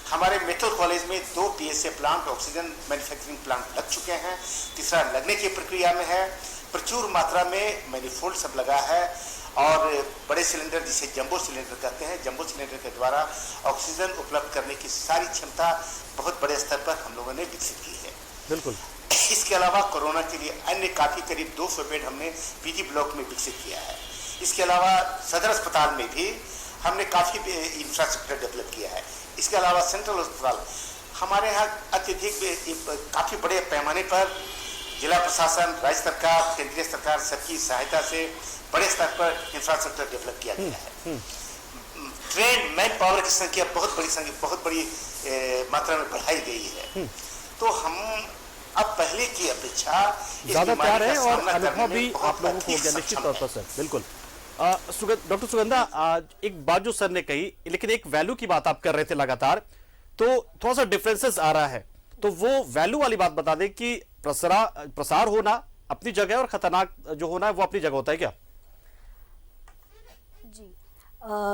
हमारे मेडिकल कॉलेज में 2 PSA plant, oxygen manufacturing plant लग चुके हैं, तीसरा लगने की प्रक्रिया में है। प्रचुर मात्रा में मैनिफोल्ड सब लगा है और बड़े सिलेंडर, जिसे जंबो सिलेंडर कहते हैं, जंबो सिलेंडर के द्वारा ऑक्सीजन उपलब्ध करने की सारी क्षमता बहुत बड़े स्तर पर हम लोगों ने विकसित की है। बिल्कुल। इसके अलावा कोरोना के लिए अन्य काफ़ी करीब 200 बेड हमने पीजी ब्लॉक में विकसित किया है। इसके अलावा सदर अस्पताल में भी हमने काफ़ी इंफ्रास्ट्रक्चर डेवलप किया है। इसके अलावा सेंट्रल अस्पताल हमारे यहाँ अत्यधिक काफ़ी बड़े पैमाने पर जिला प्रशासन, राज्य सरकार, केंद्रीय सरकार सबकी सहायता से बड़े स्तर पर इंफ्रास्ट्रक्चर डेवलप किया गया है। ट्रेन मैन पावर की संख्या बहुत बड़ी मात्रा में बढ़ाई गई है। तो हम अब पहले की अपेक्षा ज्यादा तैयार है और अनुभव भी आप लोगों को निश्चित तौर पर सर। बिल्कुल। डॉक्टर सुगंधा, एक बात जो सर ने कही, लेकिन एक वैल्यू की बात आप कर रहे थे लगातार, तो थोड़ा सा डिफरेंसेस आ रहा है, तो वो वैल्यू वाली बात बता दें कि प्रसार होना अपनी जगह और खतरनाक जो होना है वो अपनी जगह होता है क्या? जी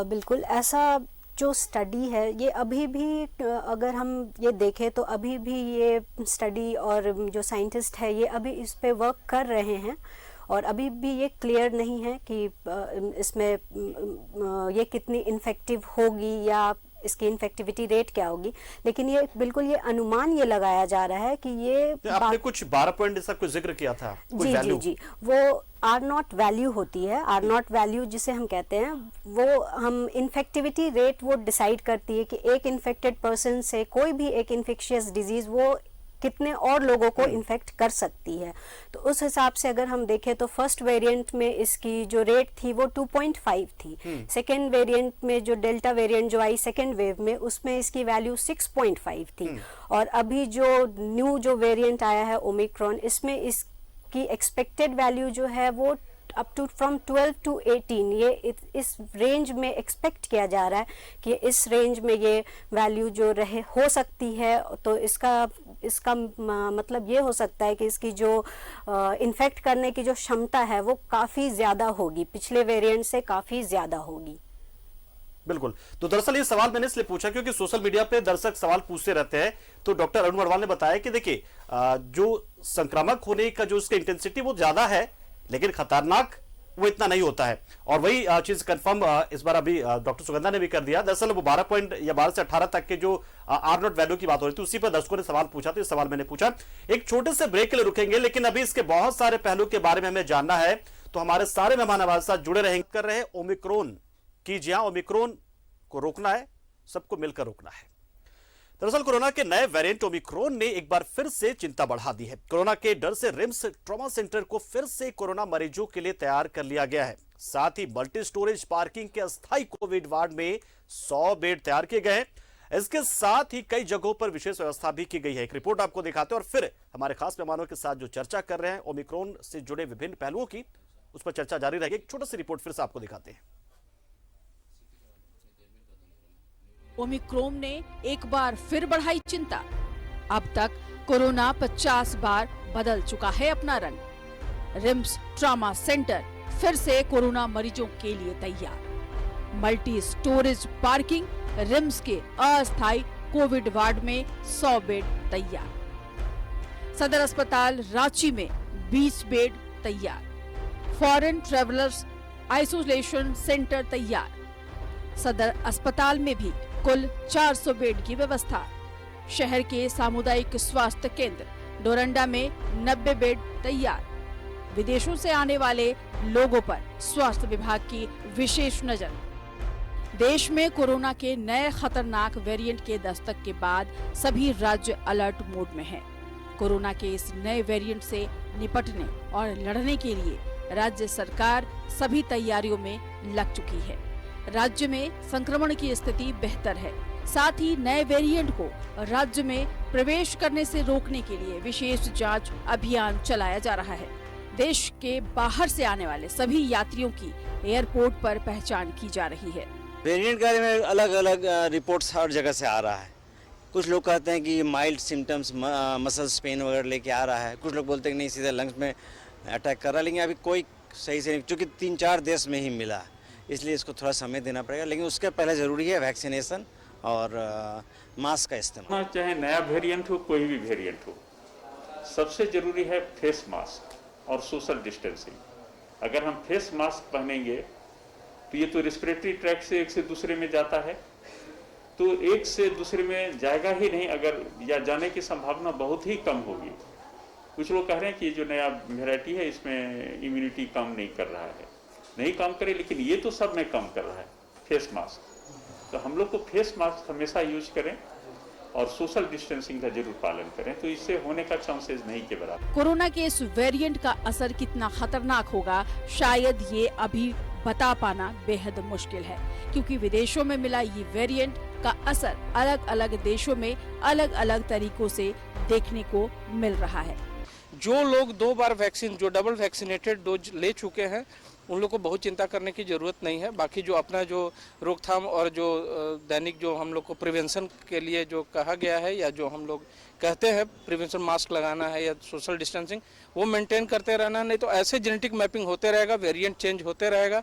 बिल्कुल, ऐसा जो स्टडी है ये अभी भी, अगर हम ये देखें तो अभी भी ये स्टडी और जो साइंटिस्ट है ये अभी इस पे वर्क कर रहे हैं और अभी भी ये क्लियर नहीं है कि इसमें ये कितनी इन्फेक्टिव होगी या इसकी इन्फेक्टिविटी रेट क्या होगी, लेकिन ये बिल्कुल ये अनुमान ये लगाया जा रहा है कि ये आपने कुछ 12 पॉइंट ऐसा कुछ जिक्र किया था, जी जी जी, वो आर नॉट वैल्यू होती है। आर नॉट वैल्यू जिसे हम कहते हैं, वो हम इन्फेक्टिविटी रेट वो डिसाइड करती है कि एक इन्फेक्टेड पर्सन से कोई भी एक इन्फेक्शियस डिजीज वो कितने और लोगों को इन्फेक्ट कर सकती है। तो उस हिसाब से अगर हम देखें तो फर्स्ट वेरिएंट में इसकी जो रेट थी वो 2.5 थी। सेकेंड वेरिएंट में जो डेल्टा वेरिएंट जो आई सेकेंड वेव में, उसमें इसकी वैल्यू 6.5 थी। और अभी जो न्यू जो वेरिएंट आया है ओमिक्रॉन, इसमें इसकी एक्सपेक्टेड वैल्यू जो है वो अप टू फ्रॉम 12 to 18, ये इस रेंज में एक्सपेक्ट किया जा रहा है कि इस रेंज में ये वैल्यू जो रहे हो सकती है। तो इसका मतलब ये हो सकता है कि इसकी जो इन्फेक्ट करने की जो क्षमता है वो काफ़ी ज़्यादा होगी, पिछले वेरिएंट से काफ़ी ज़्यादा होगी। बिल्कुल। तो दरअसल ये सवाल मैंने इसलिए पूछा क्योंकि सोशल मीडिया पे दर्शक सवाल पूछते रहते हैं। तो डॉक्टर अरुण वर्वाल ने बताया कि देखिए जो संक्रामक होने का जो उसका इंटेंसिटी वो ज्यादा है, लेकिन खतरनाक वो इतना नहीं होता है। और वही चीज कंफर्म इस बार अभी डॉक्टर सुगंधा ने भी कर दिया। दरअसल वो 12 पॉइंट या 12 से 18 तक के जो आर नॉट वैल्यू की बात हो रही थी, उसी पर दर्शकों ने सवाल पूछा, तो इस सवाल मैंने पूछा। एक छोटे से ब्रेक के लिए रुकेंगे, लेकिन अभी इसके बहुत सारे पहलू के बारे में हमें जानना है। तो हमारे सारे मेहमान हमारे साथ जुड़े रहेंगे। कर रहे ओमिक्रॉन की, जी हाँ, ओमिक्रॉन को रोकना है, सबको मिलकर रोकना है। दरअसल कोरोना के नए वेरिएंट ओमिक्रॉन ने एक बार फिर से चिंता बढ़ा दी है। कोरोना के डर से रिम्स ट्रॉमा सेंटर को फिर से कोरोना मरीजों के लिए तैयार कर लिया गया है। साथ ही मल्टी स्टोरेज पार्किंग के अस्थायी कोविड वार्ड में 100 बेड तैयार किए गए हैं। इसके साथ ही कई जगहों पर विशेष व्यवस्था भी की गई है। एक रिपोर्ट आपको दिखाते हैं और फिर हमारे खास मेहमानों के साथ जो चर्चा कर रहे हैं ओमिक्रॉन से जुड़े विभिन्न पहलुओं की, उस पर चर्चा जारी रहेगी। एक छोटी सी रिपोर्ट फिर से आपको दिखाते हैं। ओमिक्रॉन ने एक बार फिर बढ़ाई चिंता। अब तक कोरोना 50 बार बदल चुका है अपना रंग। रिम्स ट्रॉमा सेंटर फिर से कोरोना मरीजों के लिए तैयार। मल्टी स्टोरेज पार्किंग, रिम्स के अस्थायी कोविड वार्ड में 100 बेड तैयार। सदर अस्पताल रांची में 20 बेड तैयार। फॉरेन ट्रेवलर्स आइसोलेशन सेंटर तैयार। सदर अस्पताल में भी कुल 400 बेड की व्यवस्था। शहर के सामुदायिक स्वास्थ्य केंद्र डोरंडा में 90 बेड तैयार। विदेशों से आने वाले लोगों पर स्वास्थ्य विभाग की विशेष नजर। देश में कोरोना के नए खतरनाक वेरिएंट के दस्तक के बाद सभी राज्य अलर्ट मोड में हैं। कोरोना के इस नए वेरिएंट से निपटने और लड़ने के लिए राज्य सरकार सभी तैयारियों में लग चुकी है। राज्य में संक्रमण की स्थिति बेहतर है। साथ ही नए वेरिएंट को राज्य में प्रवेश करने से रोकने के लिए विशेष जांच अभियान चलाया जा रहा है। देश के बाहर से आने वाले सभी यात्रियों की एयरपोर्ट पर पहचान की जा रही है। वेरिएंट के बारे में अलग अलग रिपोर्ट्स हर जगह से आ रहा है। कुछ लोग कहते हैं कि माइल्ड सिम्टम्स, मसल्स पेन वगैरह लेके आ रहा है। कुछ लोग बोलते हैं कि नहीं, सीधे लंग्स में अटैक कर रहा है। लेकिन अभी कोई सही से नहीं, क्योंकि 3-4 देश में ही मिला, इसलिए इसको थोड़ा समय देना पड़ेगा। लेकिन उसके पहले ज़रूरी है वैक्सीनेशन और मास्क का इस्तेमाल। चाहे नया वेरिएंट हो, कोई भी वेरिएंट हो, सबसे ज़रूरी है फेस मास्क और सोशल डिस्टेंसिंग। अगर हम फेस मास्क पहनेंगे तो ये तो रेस्पिरेटरी ट्रैक से एक से दूसरे में जाता है, तो एक से दूसरे में जाएगा ही नहीं, अगर या जाने की संभावना बहुत ही कम होगी। कुछ लोग कह रहे हैं कि जो नया वेराइटी है इसमें इम्यूनिटी कम नहीं कर रहा है। नहीं काम करे, लेकिन ये तो सब में कम कर रहा है फेस मास्क। तो हम लोग को फेस मास्क हमेशा यूज करें और सोशल डिस्टेंसिंग का जरूर पालन करें, तो इससे होने का चांसेस नहीं के बराबर। कोरोना के इस वेरिएंट का असर कितना खतरनाक होगा, शायद ये अभी बता पाना बेहद मुश्किल है, क्योंकि विदेशों में मिला ये वेरिएंट का असर अलग अलग देशों में अलग अलग तरीकों से देखने को मिल रहा है। जो लोग 2 बार वैक्सीन, जो डबल वैक्सीनेटेड डोज ले चुके हैं, उन लोग को बहुत चिंता करने की ज़रूरत नहीं है। बाकी जो अपना जो रोकथाम और जो दैनिक जो हम लोग को प्रिवेंशन के लिए जो कहा गया है, या जो हम लोग कहते हैं प्रिवेंशन, मास्क लगाना है या सोशल डिस्टेंसिंग, वो मेंटेन करते रहना। नहीं तो ऐसे जेनेटिक मैपिंग होते रहेगा, वेरिएंट चेंज होते रहेगा,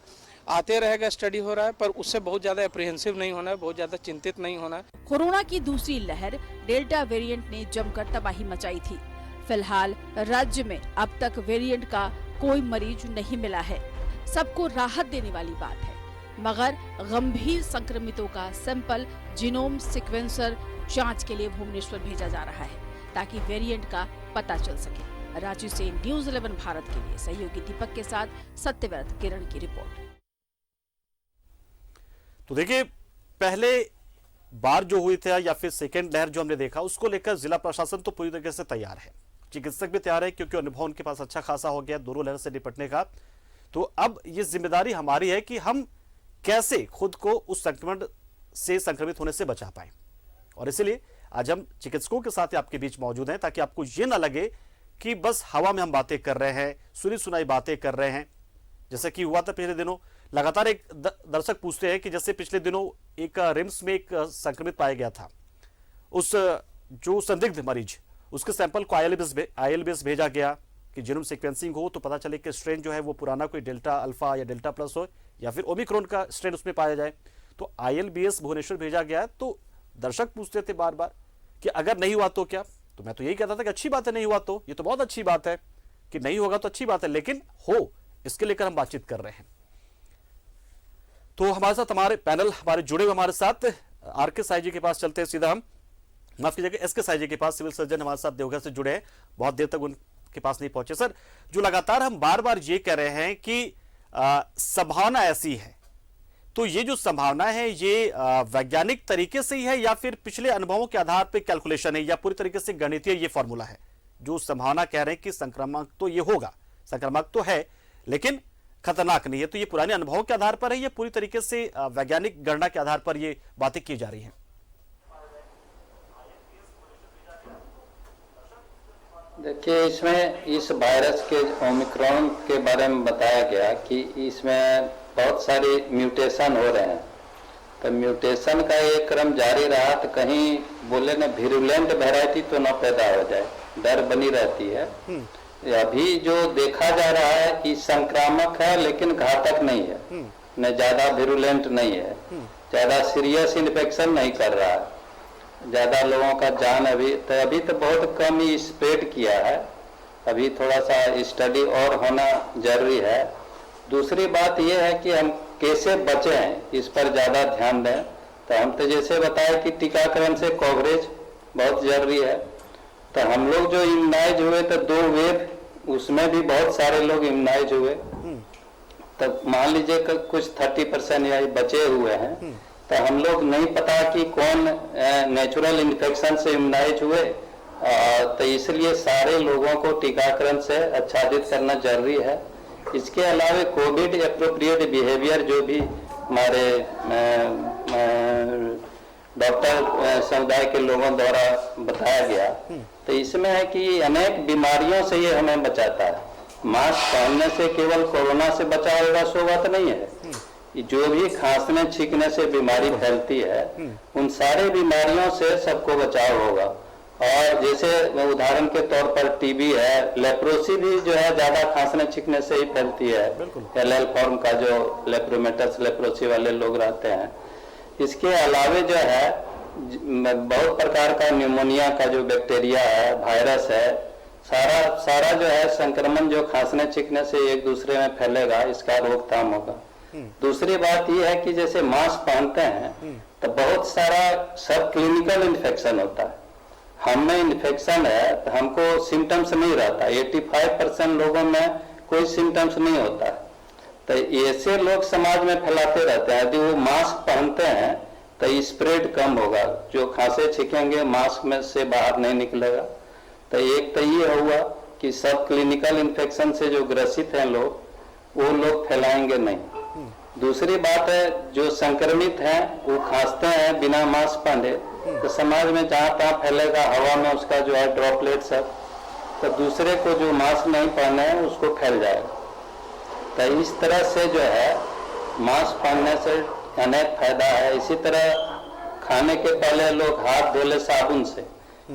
आते रहेगा, स्टडी हो रहा है, पर उससे बहुत ज़्यादा एप्रीहेंसिव नहीं होना है, बहुत ज़्यादा चिंतित नहीं होना है। कोरोना की दूसरी लहर डेल्टा वेरिएंट ने जमकर तबाही मचाई थी। फिलहाल राज्य में अब तक वेरिएंट का कोई मरीज नहीं मिला है। सबको राहत देने वाली बात है, मगर गंभीर संक्रमितों का सैंपल जीनोम सीक्वेंसर जांच के लिए भुवनेश्वर भेजा जा रहा है ताकि वेरिएंट का पता चल सके। रांची से न्यूज़ 11 भारत के लिए सहयोगी दीपक के साथ सत्यव्रत किरण की रिपोर्ट। तो देखिए, पहले बार जो हुई थी या फिर सेकेंड लहर जो हमने देखा, उसको लेकर जिला प्रशासन तो पूरी तरीके से तैयार है, चिकित्सक भी तैयार है, क्योंकि अनुभव उनके पास अच्छा खासा हो गया दोनों लहर से निपटने का। तो अब ये जिम्मेदारी हमारी है कि हम कैसे खुद को उस संक्रमण से संक्रमित होने से बचा पाए। और इसीलिए आज हम चिकित्सकों के साथ आपके बीच मौजूद हैं, ताकि आपको ये ना लगे कि बस हवा में हम बातें कर रहे हैं, सुनी सुनाई बातें कर रहे हैं। जैसे कि हुआ था पिछले दिनों, लगातार एक दर्शक पूछते हैं कि जैसे पिछले दिनों एक रिम्स में एक संक्रमित पाया गया था, उस जो संदिग्ध मरीज, उसके सैंपल को आईएलबीएस भेजा गया कि जीनोम सीक्वेंसिंग हो तो पता चले कि स्ट्रेन जो है वो पुराना कोई डेल्टा अल्फा या डेल्टा प्लस हो या फिर ओमिक्रॉन का स्ट्रेन उसमें पाया जाए। तो आईएलबीएस भुवनेश्वर भेजा गया है। तो दर्शक पूछते थे बार बार कि अगर नहीं हुआ तो क्या। तो मैं तो यही कहता था कि अच्छी बात है, नहीं हुआ तो ये तो बहुत अच्छी बात है, कि नहीं होगा तो अच्छी बात है, लेकिन हो इसके लेकर हम बातचीत कर रहे हैं। तो हमारे साथ हमारे पैनल हमारे जुड़े हुए हमारे साथ आरके साई जी के पास चलते हैं सीधा हम, माफ कीजिएगा एसके साई जी के पास, सिविल सर्जन हमारे साथ देवघर से जुड़े हैं, बहुत देर तक उनके पास नहीं पहुंचे। सर, जो लगातार हम बार बार ये कह रहे हैं कि संभावना ऐसी है, तो ये जो संभावना है ये वैज्ञानिक तरीके से ही है या फिर पिछले अनुभवों के आधार पर कैलकुलेशन है या पूरी तरीके से गणितीय ये फॉर्मूला है? जो संभावना कह रहे हैं कि संक्रामक तो ये होगा, संक्रामक तो है लेकिन खतरनाक नहीं है, तो ये पुराने अनुभवों के आधार पर है, ये पूरी तरीके से वैज्ञानिक गणना के आधार पर ये बातें की जा रही हैं? देखिए, इसमें इस वायरस के ओमिक्रॉन के बारे में बताया गया कि इसमें बहुत सारे म्यूटेशन हो रहे हैं। तो म्यूटेशन का एक क्रम जारी रहा तो कहीं बोले ना विरुलेंट वैरायटी तो ना पैदा हो जाए, डर बनी रहती है। अभी जो देखा जा रहा है कि संक्रामक है लेकिन घातक नहीं है, न ज्यादा विरुलेंट नहीं है, ज्यादा सीरियस इन्फेक्शन नहीं कर रहा है, ज्यादा लोगों का जान अभी तो बहुत कम ही स्प्रेड किया है। अभी थोड़ा सा स्टडी और होना जरूरी है। दूसरी बात यह है कि हम कैसे बचें, इस पर ज्यादा ध्यान दें। तो हम तो जैसे बताए कि टीकाकरण से कवरेज बहुत जरूरी है। तो हम लोग जो इम्यूनाइज हुए तो 2 वेव, उसमें भी बहुत सारे लोग इम्यूनाइज हुए। तो मान लीजिए कि कुछ 30% या बचे हुए हैं। तो हम लोग नहीं पता कि कौन नेचुरल इन्फेक्शन से इम्यूनाइज हुए, तो इसलिए सारे लोगों को टीकाकरण से आच्छादित करना जरूरी है। इसके अलावा कोविड एप्रोप्रिएट बिहेवियर जो भी हमारे डॉक्टर समुदाय के लोगों द्वारा बताया गया, तो इसमें है कि अनेक बीमारियों से ये हमें बचाता है। मास्क पहनने से केवल कोरोना से बचाव होगा सो बात नहीं है। जो भी खांसने छींकने से बीमारी फैलती है, उन सारे बीमारियों से सबको बचाव होगा। और जैसे उदाहरण के तौर पर टीबी है, लेप्रोसी भी जो है ज्यादा खांसने छींकने से ही फैलती है। LL फॉर्म का जो लेप्रोमेटस लेप्रोसी वाले लोग रहते हैं। इसके अलावे जो है बहुत प्रकार का न्यूमोनिया का जो बैक्टीरिया है, वायरस है, सारा जो है संक्रमण जो खांसने छींकने से एक दूसरे में फैलेगा, इसका रोकथाम होगा। दूसरी बात यह है कि जैसे मास्क पहनते हैं तो बहुत सारा सब क्लिनिकल इन्फेक्शन होता है। हमें इन्फेक्शन है तो हमको सिम्टम्स नहीं रहता, 85% लोगों में कोई सिम्टम्स नहीं होता। तो ऐसे लोग समाज में फैलाते रहते हैं। यदि वो मास्क पहनते हैं तो स्प्रेड कम होगा, जो खांसे छींकेंगे मास्क में से बाहर नहीं निकलेगा। तो एक तो ये हुआ कि सब क्लिनिकल इन्फेक्शन से जो ग्रसित हैं लोग, वो लोग फैलाएंगे नहीं। दूसरी बात है, जो संक्रमित हैं वो खांसते हैं बिना मास्क पहने, तो समाज में जहाँ तहाँ फैलेगा, हवा में उसका जो है ड्रॉपलेट सब, तो दूसरे को जो मास्क नहीं पहने हैं उसको फैल जाएगा। तो इस तरह से जो है मास्क पहनने से अनेक फायदा है। इसी तरह खाने के पहले लोग हाथ धो ले साबुन से,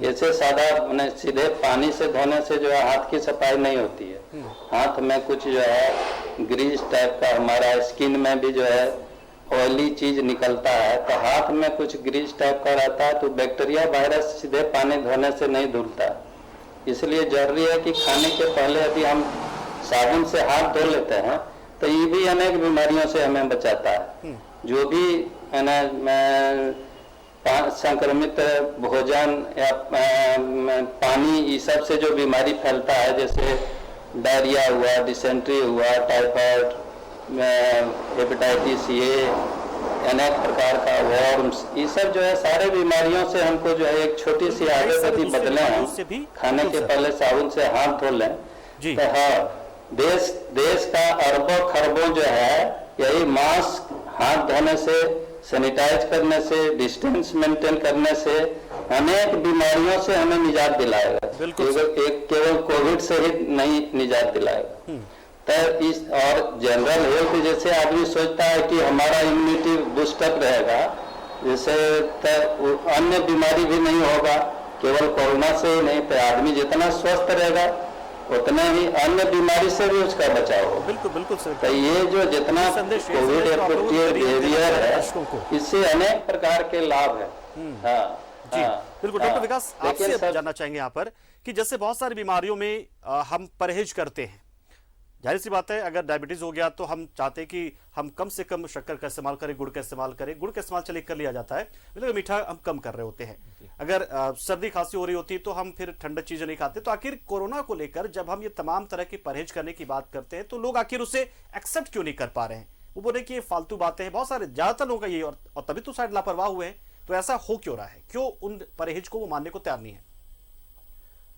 ऐसे सादा सीधे पानी से धोने से जो है हाथ की सफाई नहीं होती है। हाथ में कुछ जो है ग्रीस टाइप का, हमारा स्किन में भी जो है ऑयली चीज निकलता है, तो हाथ में कुछ ग्रीस टाइप का रहता है, तो बैक्टीरिया वायरस सीधे पानी धोने से नहीं धुलता। इसलिए जरूरी है कि खाने के पहले यदि हम साबुन से हाथ धो लेते हैं तो ये भी अनेक बीमारियों से हमें बचाता है। जो भी है ना संक्रमित भोजन या पानी, ये सब से जो बीमारी फैलता है, जैसे डायरिया हुआ, डिसेंट्री हुआ, टाइफाइड, हेपेटाइटिस, ये अनेक प्रकार का वर्म्स, ये सब जो है सारे बीमारियों से हमको जो है एक छोटी सी आदत यदि बदले हैं, खाने के पहले साबुन से हाथ धो लें, तो हाँ, देश का अरबों खरबों जो है यही मास्क, हाथ धोने से, सैनिटाइज करने से, डिस्टेंस मेंटेन करने से अनेक बीमारियों से हमें निजात दिलाएगा। केवल कोविड से ही नहीं निजात दिलाएगा। तो इस और जनरल हेल्थ, जैसे आदमी सोचता है कि हमारा इम्यूनिटी बूस्टअप रहेगा, जैसे तो अन्य बीमारी भी नहीं होगा, केवल कोरोना से ही नहीं, तो आदमी जितना स्वस्थ रहेगा उतना ही अन्य बीमारी से भी उसका बचाव हो। बिल्कुल बिल्कुल सर। तो ये जो जितना कोविड एप्रोप्रिएट बिहेवियर है, इससे अनेक प्रकार के लाभ है। जी बिल्कुल। डॉक्टर विकास, आपसे जानना चाहेंगे यहाँ पर कि जैसे बहुत सारी बीमारियों में हम परहेज करते हैं, जाहिर सी बात है अगर डायबिटीज हो गया तो हम चाहते हैं कि हम कम से कम शक्कर का इस्तेमाल करें, गुड़ का इस्तेमाल करें। गुड़ का इस्तेमाल चलिए कर लिया जाता है, मतलब मीठा हम कम कर रहे होते हैं। अगर सर्दी खांसी हो रही होती है तो हम फिर ठंडा चीजें नहीं खाते। तो आखिर कोरोना को लेकर जब हम ये तमाम तरह की परहेज करने की बात करते हैं तो लोग आखिर उसे एक्सेप्ट क्यों नहीं कर पा रहे हैं? वो बोले कि ये फालतू बातें हैं, बहुत सारे ज्यादातर लोगों का ये, और तभी तो शायद लापरवाह हुए हैं। तो ऐसा हो क्यों रहा है? क्यों उन परहेज को वो मानने को तैयार नहीं है?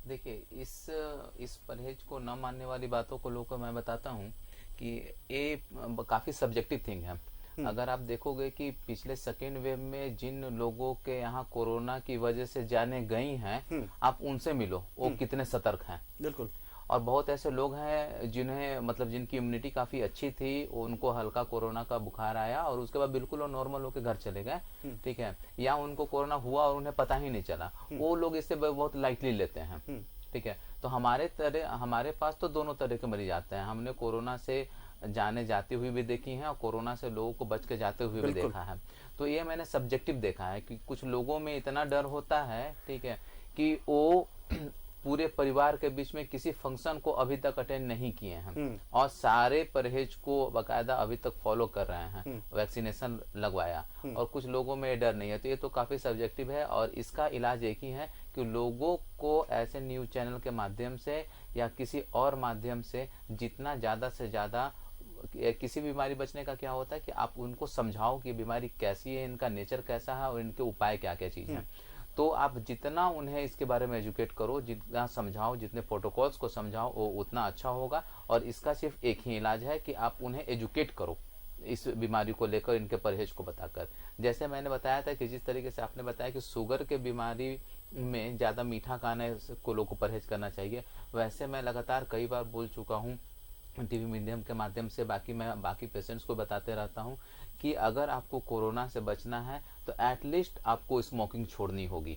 देखिए, इस परहेज को न मानने वाली बातों को लोगों को मैं बताता हूँ कि ये काफी सब्जेक्टिव थिंग है। अगर आप देखोगे कि पिछले सेकेंड वेव में जिन लोगों के यहाँ कोरोना की वजह से जाने गई हैं, आप उनसे मिलो, वो कितने सतर्क हैं। बिल्कुल। और बहुत ऐसे लोग हैं जिन्हें, मतलब जिनकी इम्यूनिटी काफी अच्छी थी, उनको हल्का कोरोना का बुखार आया और उसके बाद बिल्कुल वो नॉर्मल होकर घर चले गए, ठीक है, या उनको कोरोना हुआ और उन्हें पता ही नहीं चला। वो लोग इससे बहुत लाइटली लेते हैं, ठीक है। तो हमारे पास तो दोनों तरह के मरीज आते हैं। हमने कोरोना से जाने जाती हुई भी देखी है और कोरोना से लोगों को बच के जाते हुए भी देखा है। तो ये मैंने सब्जेक्टिव देखा है कि कुछ लोगों में इतना डर होता है, ठीक है, कि वो पूरे परिवार के बीच में किसी फंक्शन को अभी तक अटेंड नहीं किए हैं और सारे परहेज को बकायदा अभी तक फॉलो कर रहे हैं, वैक्सीनेशन लगवाया, और कुछ लोगों में डर नहीं है। तो ये तो काफी सब्जेक्टिव है और इसका इलाज एक ही है कि लोगों को ऐसे न्यूज चैनल के माध्यम से या किसी और माध्यम से जितना ज्यादा से ज्यादा, किसी बीमारी बचने का क्या होता है कि आप उनको समझाओ कि बीमारी कैसी है, इनका नेचर कैसा है और इनके उपाय क्या क्या चीज है। तो आप जितना उन्हें इसके बारे में एजुकेट करो, जितना समझाओ, जितने प्रोटोकॉल्स को समझाओ, वो उतना अच्छा होगा। और इसका सिर्फ एक ही इलाज है कि आप उन्हें एजुकेट करो इस बीमारी को लेकर, इनके परहेज को बताकर। जैसे मैंने बताया था कि जिस तरीके से आपने बताया कि शुगर के बीमारी में ज्यादा मीठा खाने को लोगों को परहेज करना चाहिए, वैसे मैं लगातार कई बार बोल चुका हूँ टीवी मीडियम के माध्यम से, बाकी पेशेंट्स को बताते रहता हूँ कि अगर आपको कोरोना से बचना है तो एटलीस्ट आपको स्मोकिंग छोड़नी होगी।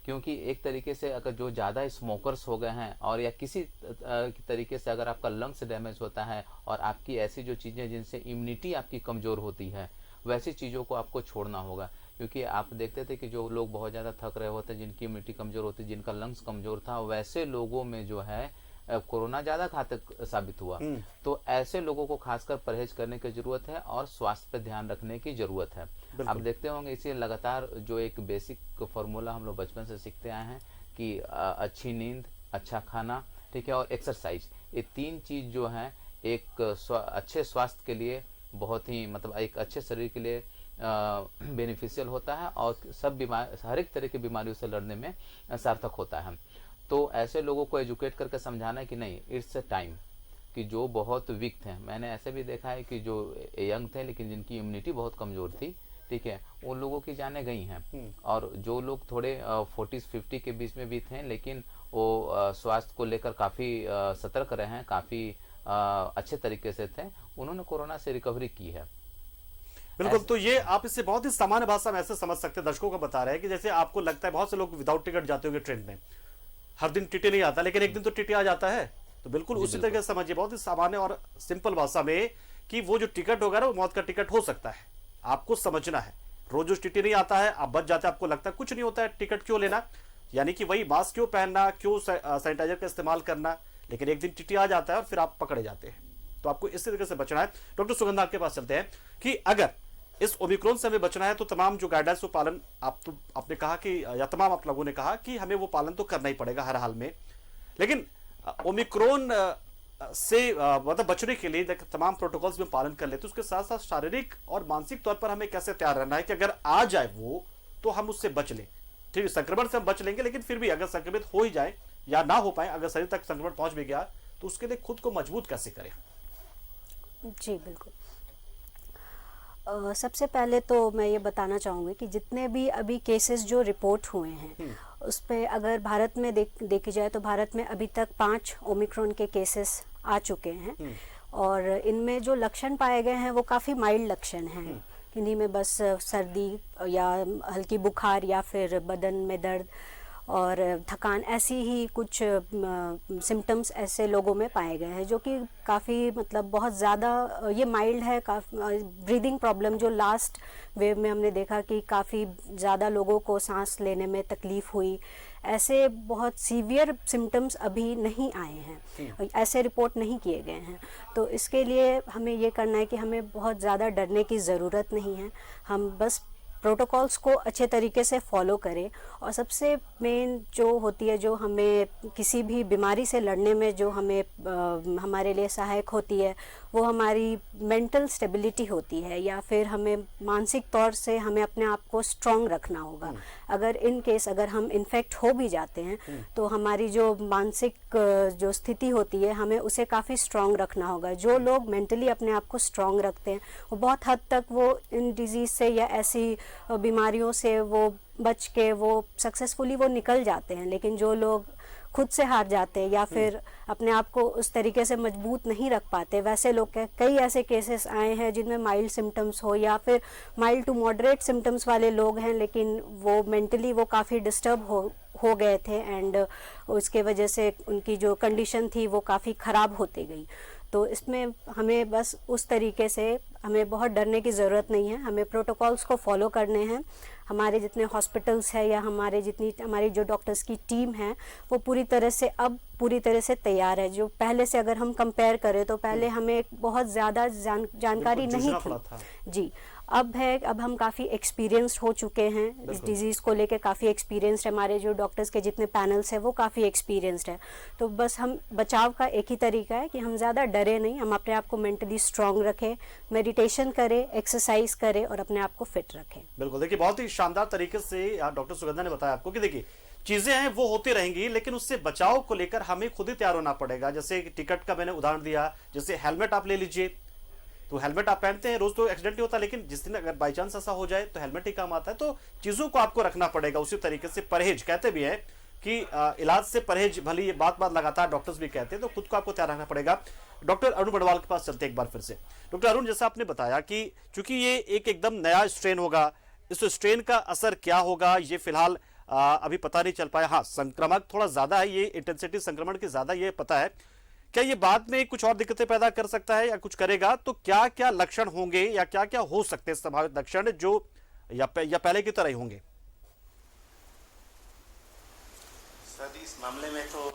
क्योंकि एक तरीके से अगर जो ज़्यादा स्मोकर्स हो गए हैं और या किसी तरीके से अगर आपका लंग्स डैमेज होता है और आपकी ऐसी जो चीज़ें जिनसे इम्यूनिटी आपकी कमज़ोर होती है, वैसी चीज़ों को आपको छोड़ना होगा। क्योंकि आप देखते थे कि जो लोग बहुत ज़्यादा थक रहे होते, जिनकी इम्यूनिटी कमज़ोर होती, जिनका लंग्स कमज़ोर था, वैसे लोगों में जो है कोरोना ज्यादा घातक साबित हुआ। तो ऐसे लोगों को खासकर परहेज करने की जरूरत है और स्वास्थ्य पर ध्यान रखने की जरूरत है। आप देखते होंगे इसे लगातार जो एक बेसिक फॉर्मूला हम लोग बचपन से सीखते आए हैं कि अच्छी नींद, अच्छा खाना, ठीक है, और एक्सरसाइज, ये तीन चीज जो है एक अच्छे स्वास्थ्य के लिए बहुत ही, मतलब एक अच्छे शरीर के लिए बेनिफिशियल होता है और सब हर एक तरह की बीमारियों से लड़ने में सार्थक होता है। तो ऐसे लोगों को एजुकेट करके समझाना है कि नहीं, इट्स अ टाइम, कि जो बहुत वीक थे, मैंने ऐसे भी देखा है कि जो यंग थे लेकिन जिनकी इम्यूनिटी बहुत कमजोर थी, ठीक है, उन लोगों की जानें गई हैं। और जो लोग थोड़े 40-50 के बीच में भी थे लेकिन वो स्वास्थ्य को लेकर काफ़ी सतर्क रहे हैं, काफ़ी अच्छे तरीके से थे, उन्होंने कोरोना से रिकवरी की है। बिल्कुल। तो ये आप इससे बहुत ही सामान्य भाषा में ऐसे समझ सकते हैं, दर्शकों को बता रहे हैं कि जैसे आपको लगता है बहुत से लोग विदाउट टिकट जाते होंगे ट्रेन में, हर दिन टीटी नहीं आता लेकिन एक दिन तो टीटी आ जाता है। तो बिल्कुल उसी तरीके से समझिए, बहुत ही सामान्य और सिंपल भाषा में, कि वो जो टिकट होगा ना, वो मौत का टिकट हो सकता है, आपको समझना है। रोज रोज टीटी नहीं आता है, आप बच जाते हैं, आपको लगता है कुछ नहीं होता है, टिकट क्यों लेना, यानी कि वही मास्क क्यों पहनना, क्यों सैनिटाइजर का इस्तेमाल करना। लेकिन एक दिन टीटी आ जाता है और फिर आप पकड़े जाते हैं। तो आपको इस तरीके से बचना है। डॉक्टर सुगंधा आपके पास चलते हैं कि अगर इस ओमिक्रॉन से हमें बचना है तो तमाम जो गाइडलाइंस वो पालन आपने कहा कि या तमाम आप लोगों ने कहा कि हमें वो पालन तो करना ही पड़ेगा हर हाल में, लेकिन ओमिक्रॉन से मतलब बचने के लिए तमाम प्रोटोकॉल्स में पालन कर लेते, उसके साथ साथ शारीरिक और मानसिक तौर पर हमें कैसे तैयार रहना है कि अगर आ जाए वो तो हम उससे बच लें। ठीक है, संक्रमण से हम बच लेंगे, लेकिन फिर भी अगर संक्रमित हो ही जाए या ना हो पाए, अगर शरीर तक संक्रमण पहुंच भी गया तो उसके लिए खुद को मजबूत कैसे करें? जी बिल्कुल। सबसे पहले तो मैं ये बताना चाहूँगी कि जितने भी अभी केसेस जो रिपोर्ट हुए हैं उस पे अगर भारत में देखी जाए तो भारत में अभी तक 5 ओमिक्रॉन के केसेस आ चुके हैं और इनमें जो लक्षण पाए गए हैं वो काफ़ी माइल्ड लक्षण हैं। इन्हीं में बस सर्दी या हल्की बुखार या फिर बदन में दर्द और थकान, ऐसी ही कुछ सिम्टम्स ऐसे लोगों में पाए गए हैं जो कि काफ़ी मतलब बहुत ज़्यादा ये माइल्ड है। ब्रीदिंग प्रॉब्लम जो लास्ट वेव में हमने देखा कि काफ़ी ज़्यादा लोगों को सांस लेने में तकलीफ़ हुई, ऐसे बहुत सीवियर सिम्टम्स अभी नहीं आए हैं, ऐसे रिपोर्ट नहीं किए गए हैं। तो इसके लिए हमें ये करना है कि हमें बहुत ज़्यादा डरने की ज़रूरत नहीं है, हम बस प्रोटोकॉल्स को अच्छे तरीके से फॉलो करें। और सबसे मेन जो होती है, जो हमें किसी भी बीमारी से लड़ने में जो हमें हमारे लिए सहायक होती है, वो हमारी मेंटल स्टेबिलिटी होती है, या फिर हमें मानसिक तौर से हमें अपने आप को स्ट्रॉन्ग रखना होगा। अगर इन केस अगर हम इन्फेक्ट हो भी जाते हैं तो हमारी जो मानसिक जो स्थिति होती है हमें उसे काफ़ी स्ट्रॉन्ग रखना होगा। जो लोग मेंटली अपने आप को स्ट्रॉन्ग रखते हैं वो बहुत हद तक वो इन डिजीज़ से या ऐसी बीमारियों से वो बच के वो सक्सेसफुली वो निकल जाते हैं। लेकिन जो लोग खुद से हार जाते हैं या फिर अपने आप को उस तरीके से मजबूत नहीं रख पाते, वैसे लोग कई ऐसे केसेस आए हैं जिनमें माइल्ड सिम्टम्स हो या फिर माइल्ड टू मॉडरेट सिम्टम्स वाले लोग हैं, लेकिन वो मेंटली वो काफ़ी डिस्टर्ब हो गए थे एंड उसके वजह से उनकी जो कंडीशन थी वो काफ़ी ख़राब होती गई। तो इसमें हमें बस उस तरीके से हमें बहुत डरने की ज़रूरत नहीं है, हमें प्रोटोकॉल्स को फॉलो करने हैं। हमारे जितने हॉस्पिटल्स हैं या हमारी जो डॉक्टर्स की टीम है वो पूरी तरह से तैयार है। जो पहले से अगर हम कंपेयर करें तो पहले हमें बहुत ज़्यादा जानकारी नहीं थी जी, अब हम काफ़ी एक्सपीरियंस्ड हो चुके हैं इस डिज़ीज़ को लेके, काफ़ी एक्सपीरियंस्ड है। हमारे जो डॉक्टर्स के जितने पैनल्स हैं वो काफ़ी एक्सपीरियंस्ड है। तो बस हम बचाव का एक ही तरीका है कि हम ज़्यादा डरे नहीं, हम अपने आप को मेंटली स्ट्रॉन्ग रखें, मेडिटेशन करें, एक्सरसाइज करें और अपने आप को फिट रखें। बिल्कुल, देखिए बहुत ही शानदार तरीके से डॉक्टर सुगंधा ने बताया आपको कि देखिए चीजें हैं वो होती रहेंगी, लेकिन उससे बचाव को लेकर हमें खुद ही तैयार होना पड़ेगा। जैसे टिकट का मैंने उदाहरण दिया, जैसे हेलमेट आप ले लीजिए, तो हेलमेट आप पहनते हैं रोज, तो एक्सीडेंट नहीं होता, लेकिन जिस दिन अगर बाई चांस ऐसा हो जाए तो हेलमेट ही काम आता है। तो चीजों को आपको रखना पड़ेगा। उसी तरीके से परहेज, कहते भी हैं कि इलाज से परहेज, भले ये बात लगातार डॉक्टर्स भी कहते हैं, तो खुद को आपको तैयार रखना पड़ेगा। डॉक्टर अरुण बड़वाल के पास चलते एक बार फिर से। डॉक्टर अरुण, जैसा आपने बताया कि चूंकि ये एक एकदम नया स्ट्रेन होगा, इस स्ट्रेन का असर क्या होगा ये फिलहाल अभी पता नहीं चल पाया। हाँ, संक्रमण थोड़ा ज्यादा है, ये इंटेंसिटी संक्रमण की ज्यादा ये पता है। क्या ये बाद में कुछ और दिक्कतें पैदा कर सकता है या कुछ करेगा? तो क्या क्या लक्षण होंगे या क्या क्या हो सकते हैं संभावित लक्षण जो या पहले की तरह ही होंगे? सर, इस मामले में तो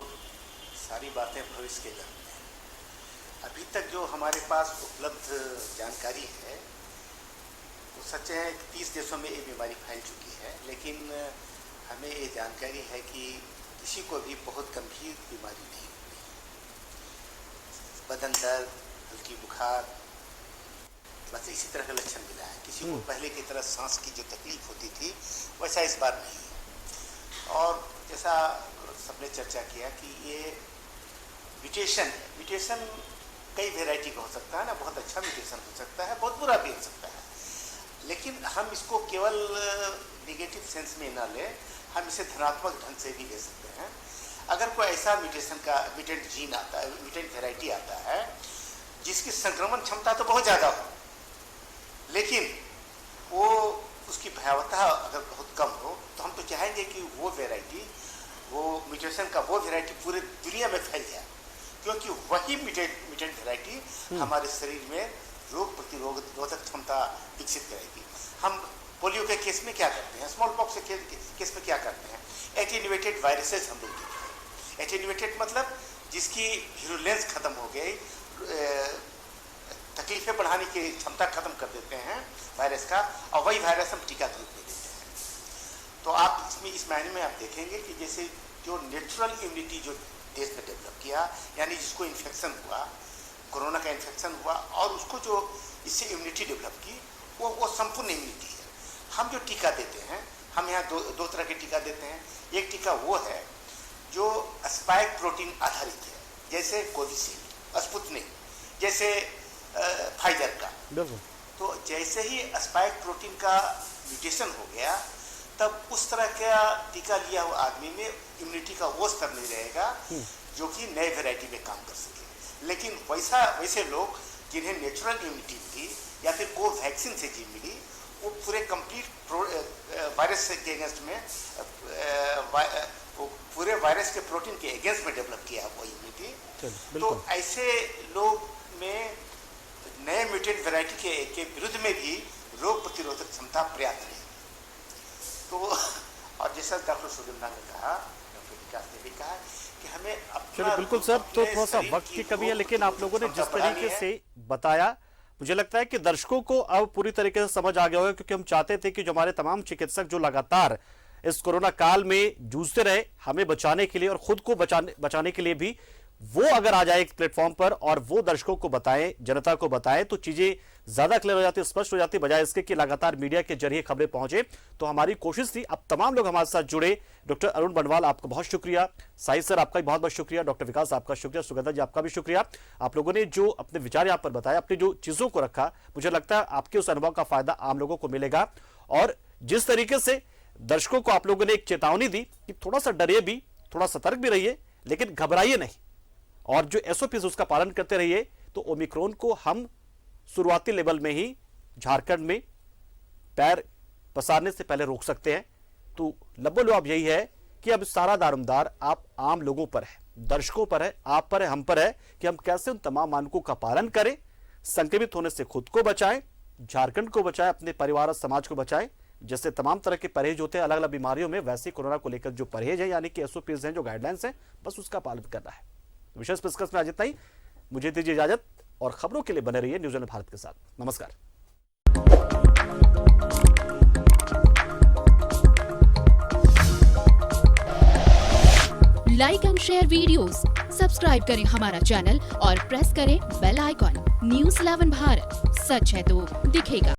सारी बातें भविष्य के जानते हैं। अभी तक जो हमारे पास उपलब्ध जानकारी है तो सच है कि 30 देशों में ये बीमारी फैल चुकी है, लेकिन हमें ये जानकारी है कि किसी को भी बहुत गंभीर बीमारी नहीं, बदन दर्द, हल्की बुखार, बस इसी तरह का लक्षण मिला है। किसी को पहले की तरह सांस की जो तकलीफ होती थी वैसा इस बार नहीं। और जैसा सबने चर्चा किया कि ये म्यूटेशन कई वैरायटी का हो सकता है ना, बहुत अच्छा म्यूटेशन हो सकता है, बहुत बुरा भी हो सकता है, लेकिन हम इसको केवल निगेटिव सेंस में ना ले, हम इसे धनात्मक ढंग से भी ले सकते हैं। अगर कोई ऐसा म्यूटेंट जीन आता है, म्यूटेंट वैरायटी आता है जिसकी संक्रमण क्षमता तो बहुत ज़्यादा हो, लेकिन वो उसकी भयावहता अगर बहुत कम हो, तो हम तो चाहेंगे कि वो वैरायटी, वो म्यूटेशन का वो वैरायटी पूरे दुनिया में फैल जाए, क्योंकि वही म्यूटेंट वैरायटी हमारे शरीर में रोग प्रतिरोधक क्षमता विकसित करेगी। हम पोलियो के केस में क्या करते हैं, स्मॉल पॉक्स के केस में क्या करते हैं, एटेन्यूएटेड वायरसेस हम लोग देते हैं। एटेन्यूएटेड मतलब जिसकी वीरुलेंस खत्म हो गई, तकलीफें बढ़ाने की क्षमता खत्म कर देते हैं वायरस का, और वही वायरस हम टीका के रूप में देते हैं। तो आप इसमें इस मायने में आप देखेंगे कि जैसे जो नेचुरल इम्यूनिटी जो देश में डेवलप किया, यानी जिसको इन्फेक्शन हुआ, कोरोना का इन्फेक्शन हुआ और उसको जो इससे इम्यूनिटी डेवलप की, वो संपूर्ण इम्यूनिटी है। हम जो टीका देते हैं, हम यहाँ दो तरह के टीका देते हैं। एक टीका वो है जो स्पाइक प्रोटीन आधारित है, जैसे कोविशील्ड, स्पुतनिक, जैसे फाइजर का। तो जैसे ही स्पाइक प्रोटीन का म्यूटेशन हो गया, तब उस तरह का टीका लिया हुआ आदमी में इम्यूनिटी का वो स्तर नहीं रहेगा जो कि नए वैरायटी में काम कर सके। लेकिन वैसे लोग जिन्हें नेचुरल इम्यूनिटी मिली या फिर कोवैक्सीन से जी मिली, वो पूरे कंप्लीट वायरस के अगेंस्ट में पूरे वायरस के प्रोटीन के अगेंस्ट में डेवलप किया वो इम्यूनिटी। तो ऐसे लोग में नए म्यूटेंट वैरायटी के विरुद्ध में भी रोग प्रतिरोधक क्षमता पर्याप्त रहेगी। तो और जैसा डॉक्टर सुगंधा ने कहा, डॉक्टर विकास ने भी कहा कि हमें अपना बिल्कुल सर, तो थोड़ा सा वक्त की कमी है, लेकिन आप लोगों ने जिस तरीके से बताया, मुझे लगता है कि दर्शकों को अब पूरी तरीके से समझ आ गया होगा, क्योंकि हम चाहते थे कि जो हमारे तमाम चिकित्सक जो लगातार इस कोरोना काल में जूझते रहे हमें बचाने के लिए और खुद को बचाने के लिए भी, वो अगर आ जाए एक प्लेटफॉर्म पर और वो दर्शकों को बताएं, जनता को बताएं, तो चीजें ज्यादा क्लियर हो जाती, स्पष्ट हो जाती, बजाय इसके कि लगातार मीडिया के जरिए खबरें पहुंचे। तो हमारी कोशिश थी। अब तमाम लोग हमारे साथ जुड़े। डॉक्टर अरुण बंडवाल, आपका बहुत शुक्रिया। साई सर, आपका भी बहुत बहुत शुक्रिया। डॉक्टर विकास, आपका शुक्रिया। सुगंधा जी, आपका भी शुक्रिया। आप लोगों ने जो अपने विचार यहाँ पर बताया, अपनी जो चीजों को रखा, मुझे लगता है आपके उस अनुभव का फायदा आम लोगों को मिलेगा। और जिस तरीके से दर्शकों को आप लोगों ने एक चेतावनी दी कि थोड़ा सा डरिए भी, थोड़ा सतर्क भी रहिए, लेकिन घबराइए नहीं, और जो एसओपीज उसका पालन करते रहिए, तो ओमिक्रॉन को हम शुरुआती लेवल में ही झारखंड में पैर पसारने से पहले रोक सकते हैं। तो लबोलबाब यही है कि अब सारा दारोमदार आप आम लोगों पर है, दर्शकों पर है, आप पर है, हम पर है कि हम कैसे उन तमाम मानकों का पालन करें, संक्रमित होने से खुद को बचाएं, झारखंड को बचाएं, अपने परिवार और समाज को बचाएं। जैसे तमाम तरह के परहेज होते हैं अलग अलग बीमारियों में, वैसे कोरोना को लेकर जो परहेज है, यानी कि एसओपीज हैं, जो गाइडलाइंस हैं, बस उसका पालन करना है। विशेष पेशकश में आज इतना ही। मुझे दीजिए इजाजत, और खबरों के लिए बने रहिए न्यूज़ 11 भारत के साथ। नमस्कार। Like and share videos, subscribe करें हमारा चैनल और प्रेस करें बेल आइकॉन। न्यूज़ 11 भारत, सच है तो दिखेगा।